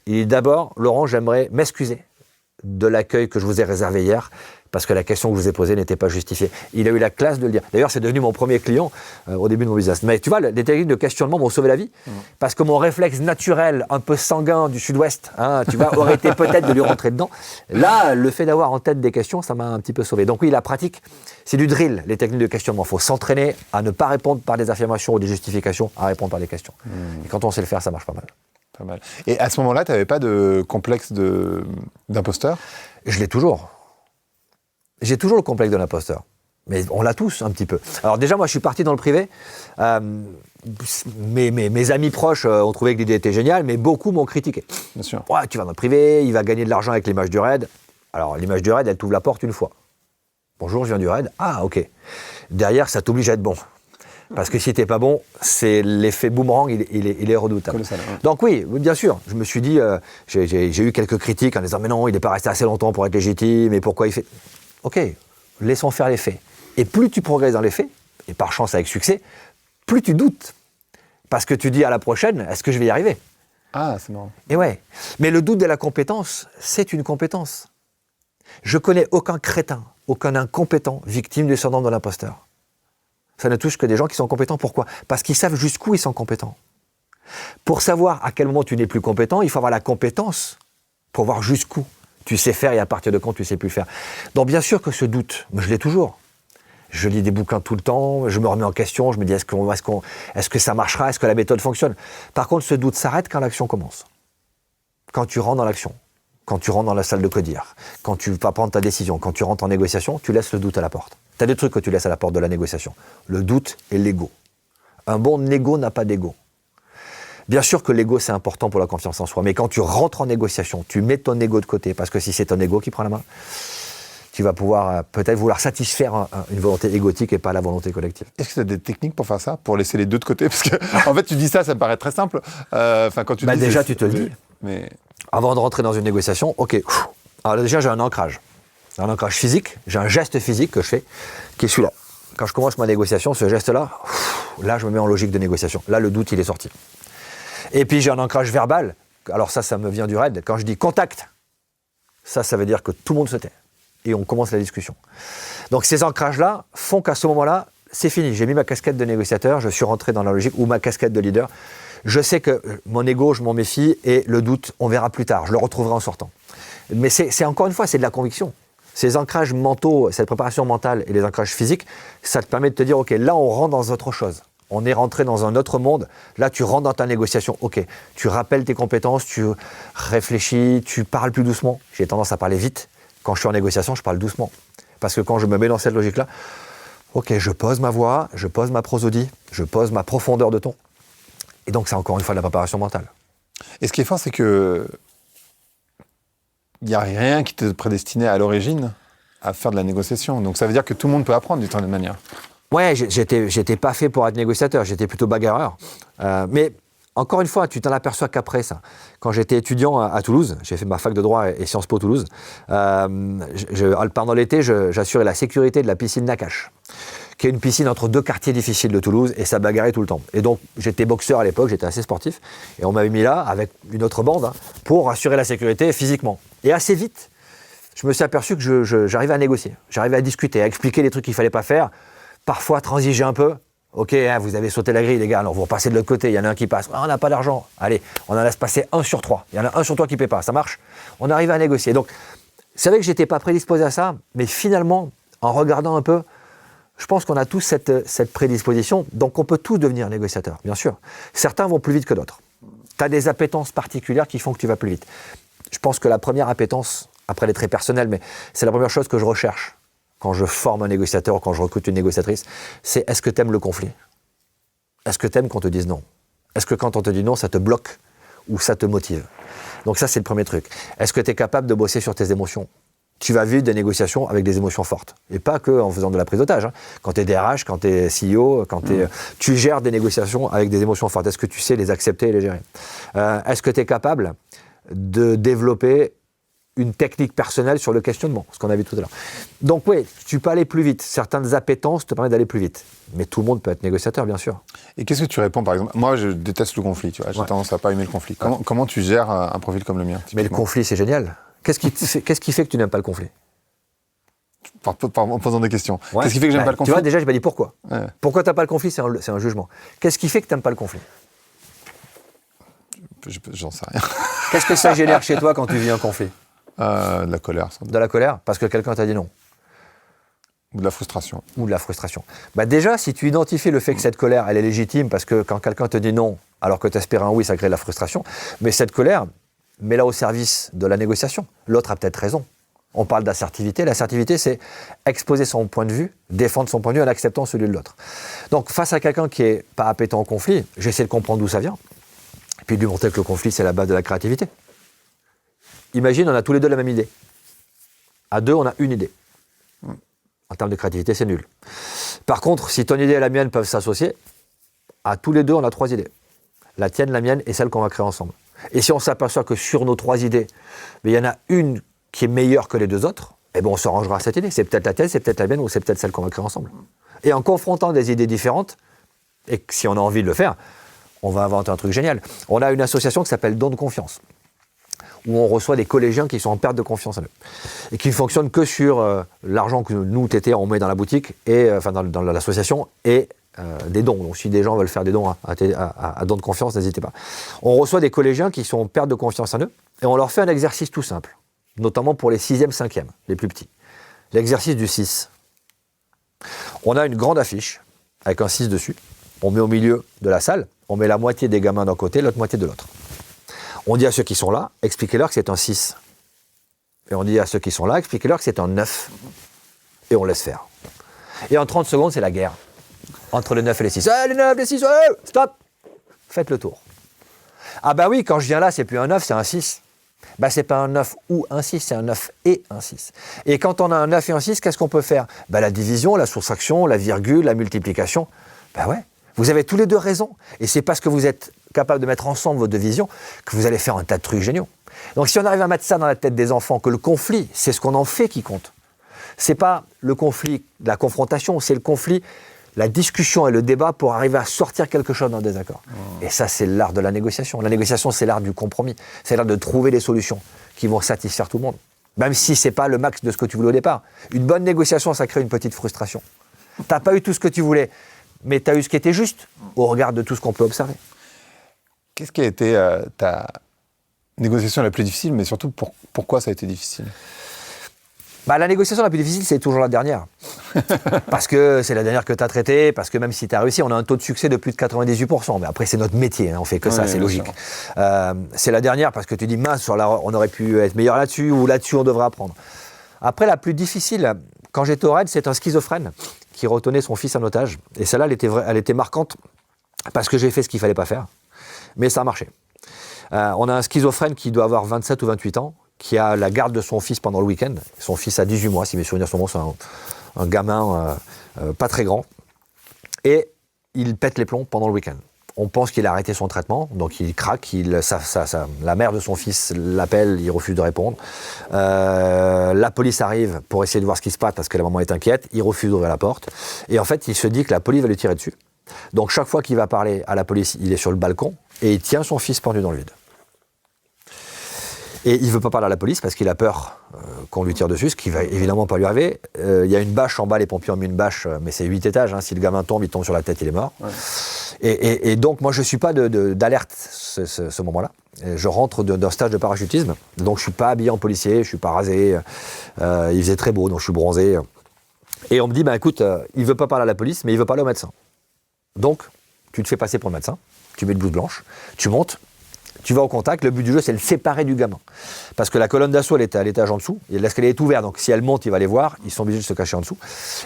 Il dit d'abord, Laurent, j'aimerais m'excuser de l'accueil que je vous ai réservé hier, parce que la question que je vous ai posée n'était pas justifiée. Il a eu la classe de le dire. D'ailleurs, c'est devenu mon premier client au début de mon business. Mais tu vois, les techniques de questionnement m'ont sauvé la vie, parce que mon réflexe naturel, un peu sanguin du sud-ouest, hein, tu vois, aurait été peut-être de lui rentrer dedans. Là, le fait d'avoir en tête des questions, ça m'a un petit peu sauvé. Donc oui, la pratique, c'est du drill, les techniques de questionnement. Il faut s'entraîner à ne pas répondre par des affirmations ou des justifications, à répondre par des questions. Et quand on sait le faire, ça marche pas mal. Pas mal. Et à ce moment-là, tu n'avais pas de complexe d'imposteur? Je l'ai toujours. J'ai toujours le complexe de l'imposteur. Mais on l'a tous, un petit peu. Alors déjà, moi, je suis parti dans le privé. Mes amis proches ont trouvé que l'idée était géniale, mais beaucoup m'ont critiqué. Bien sûr. Ouais, tu vas dans le privé, il va gagner de l'argent avec l'image du raid. Alors, l'image du raid, elle t'ouvre la porte une fois. Bonjour, je viens du raid. Ah, ok. Derrière, ça t'oblige à être bon. Parce que si t'es pas bon, c'est l'effet boomerang, il est redoutable. Colossal, ouais. Donc oui, bien sûr, je me suis dit, j'ai eu quelques critiques en disant, mais non, il n'est pas resté assez longtemps pour être légitime, et pourquoi il fait... Ok, laissons faire les faits. Et plus tu progresses dans les faits, et par chance avec succès, plus tu doutes. Parce que tu dis à la prochaine, est-ce que je vais y arriver? Ah, c'est marrant. Et ouais. Mais le doute de la compétence, c'est une compétence. Je connais aucun crétin, aucun incompétent victime du syndrome de l'imposteur. Ça ne touche que des gens qui sont compétents. Pourquoi? Parce qu'ils savent jusqu'où ils sont compétents. Pour savoir à quel moment tu n'es plus compétent, il faut avoir la compétence pour voir jusqu'où tu sais faire et à partir de quand tu ne sais plus faire. Donc bien sûr que ce doute, je l'ai toujours. Je lis des bouquins tout le temps, je me remets en question, je me dis est-ce que ça marchera, est-ce que la méthode fonctionne? Par contre, ce doute s'arrête quand l'action commence. Quand tu rentres dans l'action, quand tu rentres dans la salle de codir, quand tu vas prendre ta décision, quand tu rentres en négociation, tu laisses le doute à la porte. Tu as des trucs que tu laisses à la porte de la négociation. Le doute et l'ego. Un bon négo n'a pas d'ego. Bien sûr que l'ego, c'est important pour la confiance en soi, mais quand tu rentres en négociation, tu mets ton ego de côté, parce que si c'est ton ego qui prend la main, tu vas pouvoir peut-être vouloir satisfaire une volonté égotique et pas la volonté collective. Est-ce que tu as des techniques pour faire ça, pour laisser les deux de côté? Parce que, en fait, tu dis ça me paraît très simple. Quand tu dis déjà, tu te le dis. Mais... Avant de rentrer dans une négociation, ok. Alors déjà, j'ai un ancrage. Un ancrage physique, j'ai un geste physique que je fais, qui est celui-là. Quand je commence ma négociation, ce geste-là, là, je me mets en logique de négociation. Là, le doute, il est sorti. Et puis, j'ai un ancrage verbal. Alors ça me vient du raid. Quand je dis contact, ça veut dire que tout le monde se tait. Et on commence la discussion. Donc, ces ancrages-là font qu'à ce moment-là, c'est fini. J'ai mis ma casquette de négociateur, je suis rentré dans la logique, ou ma casquette de leader. Je sais que mon ego, je m'en méfie, et le doute, on verra plus tard. Je le retrouverai en sortant. Mais c'est encore une fois, c'est de la conviction. Ces ancrages mentaux, cette préparation mentale et les ancrages physiques, ça te permet de te dire, ok, là, on rentre dans autre chose. On est rentré dans un autre monde. Là, tu rentres dans ta négociation. Ok, tu rappelles tes compétences, tu réfléchis, tu parles plus doucement. J'ai tendance à parler vite. Quand je suis en négociation, je parle doucement. Parce que quand je me mets dans cette logique-là, ok, je pose ma voix, je pose ma prosodie, je pose ma profondeur de ton. Et donc, c'est encore une fois de la préparation mentale. Et ce qui est fort, c'est que il n'y a rien qui te prédestinait à l'origine à faire de la négociation. Donc, ça veut dire que tout le monde peut apprendre d'une certaine manière. Ouais, j'étais pas fait pour être négociateur, j'étais plutôt bagarreur. Mais encore une fois, tu t'en aperçois qu'après ça. Quand j'étais étudiant à Toulouse, j'ai fait ma fac de droit et Sciences Po Toulouse, pendant l'été, j'assurais la sécurité de la piscine Nakache, qui est une piscine entre deux quartiers difficiles de Toulouse, et ça bagarrait tout le temps. Et donc, j'étais boxeur à l'époque, j'étais assez sportif, et on m'avait mis là, avec une autre bande, pour assurer la sécurité physiquement. Et assez vite, je me suis aperçu que j'arrivais à négocier, j'arrivais à discuter, à expliquer les trucs qu'il ne fallait pas faire, parfois transiger un peu. Ok, hein, vous avez sauté la grille, les gars, alors vous repassez de l'autre côté, il y en a un qui passe. Ah, on n'a pas d'argent. Allez, on en laisse passer 1 sur 3. Il y en a 1 sur 3 qui ne paie pas, ça marche. On arrive à négocier. Donc, c'est vrai que je n'étais pas prédisposé à ça, mais finalement, en regardant un peu, je pense qu'on a tous cette prédisposition, donc on peut tous devenir négociateur, bien sûr. Certains vont plus vite que d'autres. Tu as des appétences particulières qui font que tu vas plus vite. Je pense que la première appétence, après elle est très personnelle, mais c'est la première chose que je recherche quand je forme un négociateur ou quand je recrute une négociatrice, c'est est-ce que tu aimes le conflit? Est-ce que tu aimes qu'on te dise non? Est-ce que quand on te dit non, ça te bloque ou ça te motive? Donc ça, c'est le premier truc. Est-ce que tu es capable de bosser sur tes émotions? Tu vas vivre des négociations avec des émotions fortes. Et pas qu'en faisant de la prise d'otage. Hein. Quand tu es DRH, quand tu es CEO, tu gères des négociations avec des émotions fortes. Est-ce que tu sais les accepter et les gérer? Est-ce que tu es capable de développer une technique personnelle sur le questionnement, ce qu'on a vu tout à l'heure. Donc oui, tu peux aller plus vite. Certaines appétences te permettent d'aller plus vite. Mais tout le monde peut être négociateur, bien sûr. Et qu'est-ce que tu réponds, par exemple? Moi, je déteste le conflit, tu vois. J'ai tendance à pas aimer le conflit. Comment tu gères un profil comme le mien? Mais le conflit, c'est génial. Qu'est-ce qui fait que tu n'aimes pas le conflit? En posant des questions. Ouais. Qu'est-ce qui fait que j'aime pas le conflit? Tu vois, déjà, je m'ai dit pourquoi. Ouais. Pourquoi tu n'as pas le conflit? C'est un jugement. Qu'est-ce qui fait que tu n'aimes pas le conflit? J'en sais rien. Qu'est-ce que ça génère chez toi quand tu vis un conflit? De la colère. De la colère? Parce que quelqu'un t'a dit non? Ou de la frustration. Ou de la frustration. Bah déjà, si tu identifies le fait que cette colère, elle est légitime, parce que quand quelqu'un te dit non, alors que tu espères un oui, ça crée de la frustration, mais cette colère, mets-la au service de la négociation. L'autre a peut-être raison. On parle d'assertivité. L'assertivité, c'est exposer son point de vue, défendre son point de vue en acceptant celui de l'autre. Donc, face à quelqu'un qui n'est pas appétent au conflit, j'essaie de comprendre d'où ça vient, et puis de lui montrer que le conflit, c'est la base de la créativité. Imagine, on a tous les deux la même idée. À deux, on a une idée. En termes de créativité, c'est nul. Par contre, si ton idée et la mienne peuvent s'associer, à tous les deux, on a 3 idées. La tienne, la mienne et celle qu'on va créer ensemble. Et si on s'aperçoit que sur nos 3 idées, il y en a une qui est meilleure que les 2 autres, eh ben on se rangera à cette idée. C'est peut-être la tienne, c'est peut-être la mienne ou c'est peut-être celle qu'on va créer ensemble. Et en confrontant des idées différentes, et que si on a envie de le faire, on va inventer un truc génial. On a une association qui s'appelle Don de confiance, où on reçoit des collégiens qui sont en perte de confiance en eux, et qui ne fonctionnent que sur l'argent que nous, TT, on met dans la boutique, et, enfin dans l'association, et des dons. Donc si des gens veulent faire des dons à Don de confiance, n'hésitez pas. On reçoit des collégiens qui sont en perte de confiance en eux, et on leur fait un exercice tout simple, notamment pour les 6e, 5e, les plus petits. L'exercice du 6. On a une grande affiche, avec un 6 dessus, on met au milieu de la salle, on met la moitié des gamins d'un côté, l'autre moitié de l'autre. On dit à ceux qui sont là, expliquez-leur que c'est un 6. Et on dit à ceux qui sont là, expliquez-leur que c'est un 9. Et on laisse faire. Et en 30 secondes, c'est la guerre. Entre les 9 et les 6. Les 9, les 6, stop! Faites le tour. Ah bah oui, quand je viens là, c'est plus un 9, c'est un 6. Bah c'est pas un 9 ou un 6, c'est un 9 et un 6. Et quand on a un 9 et un 6, qu'est-ce qu'on peut faire? Bah la division, la soustraction, la virgule, la multiplication. Bah ouais, vous avez tous les deux raison. Et c'est parce que vous êtes capable de mettre ensemble vos 2 visions que vous allez faire un tas de trucs géniaux. Donc si on arrive à mettre ça dans la tête des enfants, que le conflit, c'est ce qu'on en fait qui compte. C'est pas le conflit, la confrontation, c'est le conflit, la discussion et le débat pour arriver à sortir quelque chose d'un désaccord. Et ça, c'est l'art de la négociation. La négociation, c'est l'art du compromis. C'est l'art de trouver des solutions qui vont satisfaire tout le monde. Même si c'est pas le max de ce que tu voulais au départ. Une bonne négociation, ça crée une petite frustration. T'as pas eu tout ce que tu voulais, mais tu as eu ce qui était juste au regard de tout ce qu'on peut observer. Qu'est-ce qui a été ta négociation la plus difficile, mais surtout pourquoi ça a été difficile? Bah, la négociation la plus difficile, c'est toujours la dernière. Parce que c'est la dernière que tu as traitée, parce que même si tu as réussi, on a un taux de succès de plus de 98%. Mais après, c'est notre métier, hein, on fait que ça, c'est logique. C'est la dernière parce que tu dis, mince, on aurait pu être meilleur là-dessus, ou là-dessus, on devrait apprendre. Après, la plus difficile, quand j'étais au RAID, c'est un schizophrène qui retenait son fils en otage. Et celle-là, elle était marquante parce que j'ai fait ce qu'il ne fallait pas faire. Mais ça a marché. On a un schizophrène qui doit avoir 27 ou 28 ans, qui a la garde de son fils pendant le week-end. Son fils a 18 mois, si mes souvenirs sont bons, c'est un gamin pas très grand. et il pète les plombs pendant le week-end. On pense qu'il a arrêté son traitement, donc il craque, la mère de son fils l'appelle, il refuse de répondre. La police arrive pour essayer de voir ce qui se passe parce que la maman est inquiète, il refuse d'ouvrir la porte. Et en fait, il se dit que la police va lui tirer dessus. Donc chaque fois qu'il va parler à la police, il est sur le balcon et il tient son fils pendu dans le vide. Et il ne veut pas parler à la police parce qu'il a peur qu'on lui tire dessus, ce qui va évidemment pas lui arriver. Il y a une bâche en bas, les pompiers ont mis une bâche, mais c'est 8 étages. Hein. Si le gamin tombe, il tombe sur la tête, il est mort. Ouais. Et donc, moi, je ne suis pas d'alerte ce moment-là. Je rentre d'un stage de parachutisme, donc je ne suis pas habillé en policier, je ne suis pas rasé. Il faisait très beau, donc je suis bronzé. Et on me dit, écoute, il ne veut pas parler à la police, mais il veut parler au médecin. Donc, tu te fais passer pour le médecin, tu mets une blouse blanche, tu montes, tu vas au contact, le but du jeu c'est de le séparer du gamin. Parce que la colonne d'assaut elle est à l'étage en dessous, et l'escalier est ouvert, donc si elle monte, il va les voir, ils sont obligés de se cacher en dessous.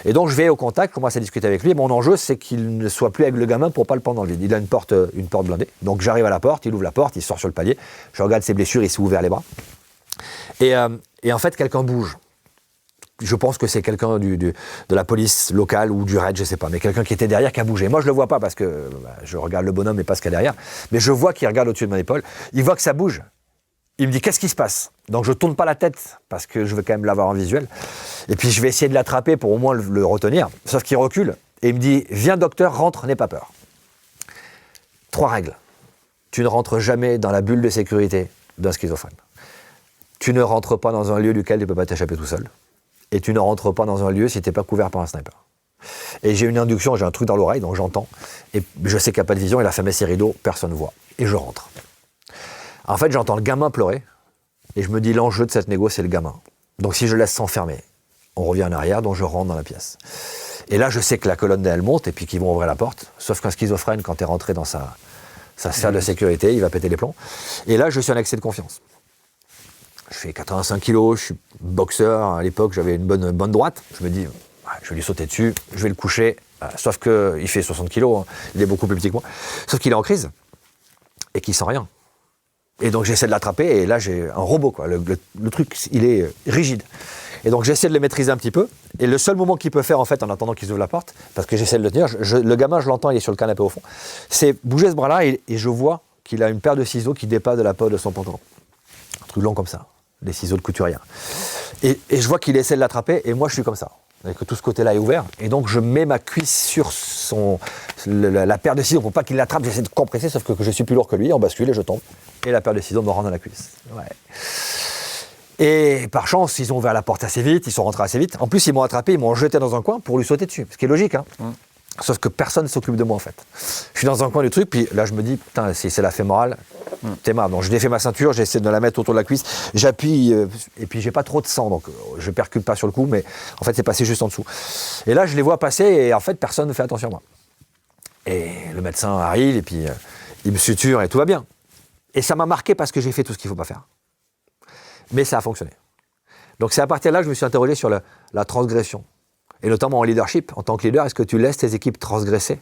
Et donc je vais au contact, commence à discuter avec lui, et mon enjeu c'est qu'il ne soit plus avec le gamin pour pas le prendre dans le vide. Il a une porte blindée, donc j'arrive à la porte, il ouvre la porte, il sort sur le palier, je regarde ses blessures, il s'est ouvert les bras. Et en fait quelqu'un bouge. Je pense que c'est quelqu'un de la police locale ou du raid, je sais pas, mais quelqu'un qui était derrière qui a bougé. Moi, je le vois pas parce que je regarde le bonhomme et pas ce qu'il y a derrière, mais je vois qu'il regarde au-dessus de mon épaule. Il voit que ça bouge. Il me dit, qu'est-ce qui se passe? Donc, je tourne pas la tête parce que je veux quand même l'avoir en visuel. Et puis, je vais essayer de l'attraper pour au moins le retenir. Sauf qu'il recule et il me dit, viens docteur, rentre, n'aie pas peur. 3 règles. Tu ne rentres jamais dans la bulle de sécurité d'un schizophrène. Tu ne rentres pas dans un lieu duquel tu peux pas t'échapper tout seul. Et tu ne rentres pas dans un lieu si tu n'es pas couvert par un sniper. Et j'ai une induction, j'ai un truc dans l'oreille, donc j'entends. Et je sais qu'il n'y a pas de vision, il a fermé ses rideaux, personne ne voit. Et je rentre. En fait, j'entends le gamin pleurer. Et je me dis, l'enjeu de cette négo, c'est le gamin. Donc si je laisse s'enfermer, on revient en arrière, donc je rentre dans la pièce. Et là, je sais que la colonne, elle monte, et puis qu'ils vont ouvrir la porte. Sauf qu'un schizophrène, quand tu es rentré dans sa sphère de sécurité, il va péter les plombs. Et là, je suis en excès de confiance. Je fais 85 kilos, je suis boxeur, à l'époque j'avais une bonne droite. Je me dis, je vais lui sauter dessus, je vais le coucher. Sauf qu'il fait 60 kilos, hein, il est beaucoup plus petit que moi. Sauf qu'il est en crise et qu'il sent rien. Et donc j'essaie de l'attraper et là j'ai un robot, quoi. Le truc, il est rigide. Et donc j'essaie de le maîtriser un petit peu. Et le seul moment qu'il peut faire en fait en attendant qu'il ouvre la porte, parce que j'essaie de le tenir, le gamin je l'entends, il est sur le canapé au fond, c'est bouger ce bras-là et je vois qu'il a une paire de ciseaux qui dépasse de la poche de son pantalon. Un truc long comme ça. Les ciseaux de couturière. Et je vois qu'il essaie de l'attraper, et moi je suis comme ça. Et que tout ce côté-là est ouvert, et donc je mets ma cuisse sur la paire de ciseaux pour pas qu'il l'attrape, j'essaie de compresser, sauf que je suis plus lourd que lui, on bascule et je tombe. Et la paire de ciseaux me rentre dans la cuisse. Ouais. Et par chance, ils ont ouvert la porte assez vite, ils sont rentrés assez vite. En plus, ils m'ont attrapé, ils m'ont jeté dans un coin pour lui sauter dessus, ce qui est logique, hein. Sauf que personne ne s'occupe de moi en fait. Je suis dans un coin du truc, puis là je me dis, putain, si c'est la fémorale, t'es marre. Donc je défais ma ceinture, j'essaie de la mettre autour de la cuisse, j'appuie, et puis j'ai pas trop de sang, donc je percute pas sur le coup, mais en fait c'est passé juste en dessous. Et là je les vois passer, et en fait personne ne fait attention à moi. Et le médecin arrive, et puis il me suture, et tout va bien. Et ça m'a marqué parce que j'ai fait tout ce qu'il faut pas faire. Mais ça a fonctionné. Donc c'est à partir de là que je me suis interrogé sur la transgression. Et notamment en leadership, en tant que leader, est-ce que tu laisses tes équipes transgresser?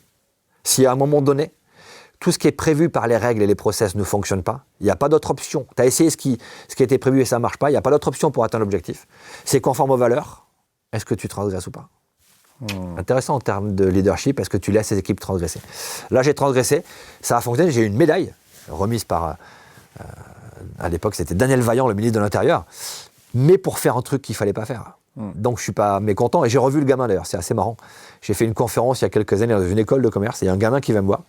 Si à un moment donné, tout ce qui est prévu par les règles et les process ne fonctionne pas, il n'y a pas d'autre option. Tu as essayé ce qui était prévu et ça ne marche pas, il n'y a pas d'autre option pour atteindre l'objectif. C'est conforme aux valeurs, est-ce que tu transgresses ou pas? Intéressant en termes de leadership, est-ce que tu laisses tes équipes transgresser? Là, j'ai transgressé, ça a fonctionné, j'ai eu une médaille remise par, à l'époque, c'était Daniel Vaillant, le ministre de l'Intérieur, mais pour faire un truc qu'il ne fallait pas faire. Donc je ne suis pas mécontent, et j'ai revu le gamin d'ailleurs, c'est assez marrant. J'ai fait une conférence il y a quelques années dans une école de commerce, et il y a un gamin qui vient me voir,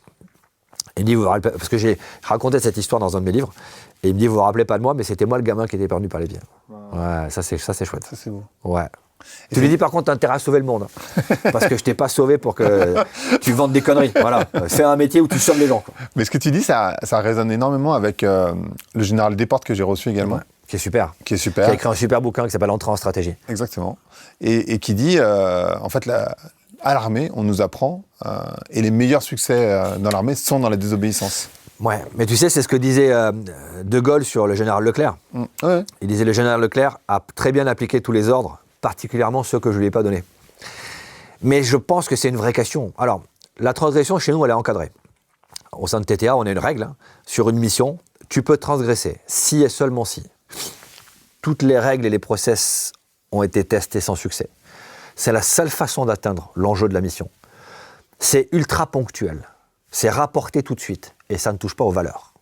et il me dit, parce que j'ai raconté cette histoire dans un de mes livres, et il me dit, vous ne vous rappelez pas de moi, mais c'était moi le gamin qui était perdu par les pieds. Ouais, ça c'est chouette. Ça c'est beau. Ouais. Tu lui dis par contre, t'as intérêt à sauver le monde, hein, parce que je t'ai pas sauvé pour que tu vendes des conneries. Voilà, fais un métier où tu sauves les gens, quoi. Mais ce que tu dis, ça résonne énormément avec le général Desportes que j'ai reçu également. Ouais. Qui est super. Qui est super. Qui a écrit un super bouquin qui s'appelle Entrée en stratégie. Exactement. Et qui dit, en fait, à l'armée, on nous apprend, et les meilleurs succès dans l'armée sont dans la désobéissance. Ouais, mais tu sais, c'est ce que disait De Gaulle sur le général Leclerc. Ouais. Il disait, le général Leclerc a très bien appliqué tous les ordres, particulièrement ceux que je ne lui ai pas donnés. Mais je pense que c'est une vraie question. Alors, la transgression, chez nous, elle est encadrée. Au sein de TTA, on a une règle, hein, sur une mission, tu peux transgresser, si et seulement si. Toutes les règles et les process ont été testés sans succès. C'est la seule façon d'atteindre l'enjeu de la mission. c'est ultra ponctuel. C'est rapporté tout de suite. Et ça ne touche pas aux valeurs.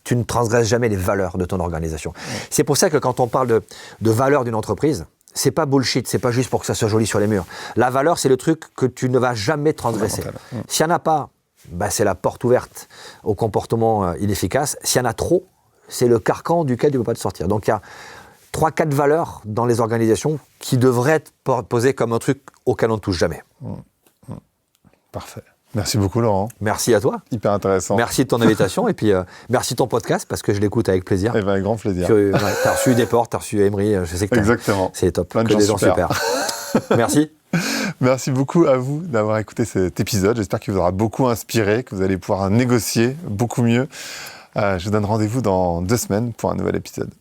Tu ne transgresses jamais les valeurs de ton organisation. C'est pour ça que quand on parle de valeurs d'une entreprise, c'est pas bullshit, c'est pas juste pour que ça soit joli sur les murs. La valeur, c'est le truc que tu ne vas jamais transgresser. S'il n'y en a pas, c'est la porte ouverte au comportement inefficace. S'il y en a trop, c'est le carcan duquel tu ne peux pas te sortir. Donc il y a 3-4 valeurs dans les organisations qui devraient être posées comme un truc auquel on ne touche jamais. Parfait. Merci beaucoup, Laurent. Merci à toi. Hyper intéressant. Merci de ton invitation et puis merci de ton podcast parce que je l'écoute avec plaisir. Eh bien, avec grand plaisir. Tu as reçu Desportes, tu as reçu Emery, je sais que exactement. C'est top. Plein de que gens des gens super. Merci. Merci beaucoup à vous d'avoir écouté cet épisode. J'espère qu'il vous aura beaucoup inspiré, que vous allez pouvoir négocier beaucoup mieux. Je vous donne rendez-vous dans 2 semaines pour un nouvel épisode.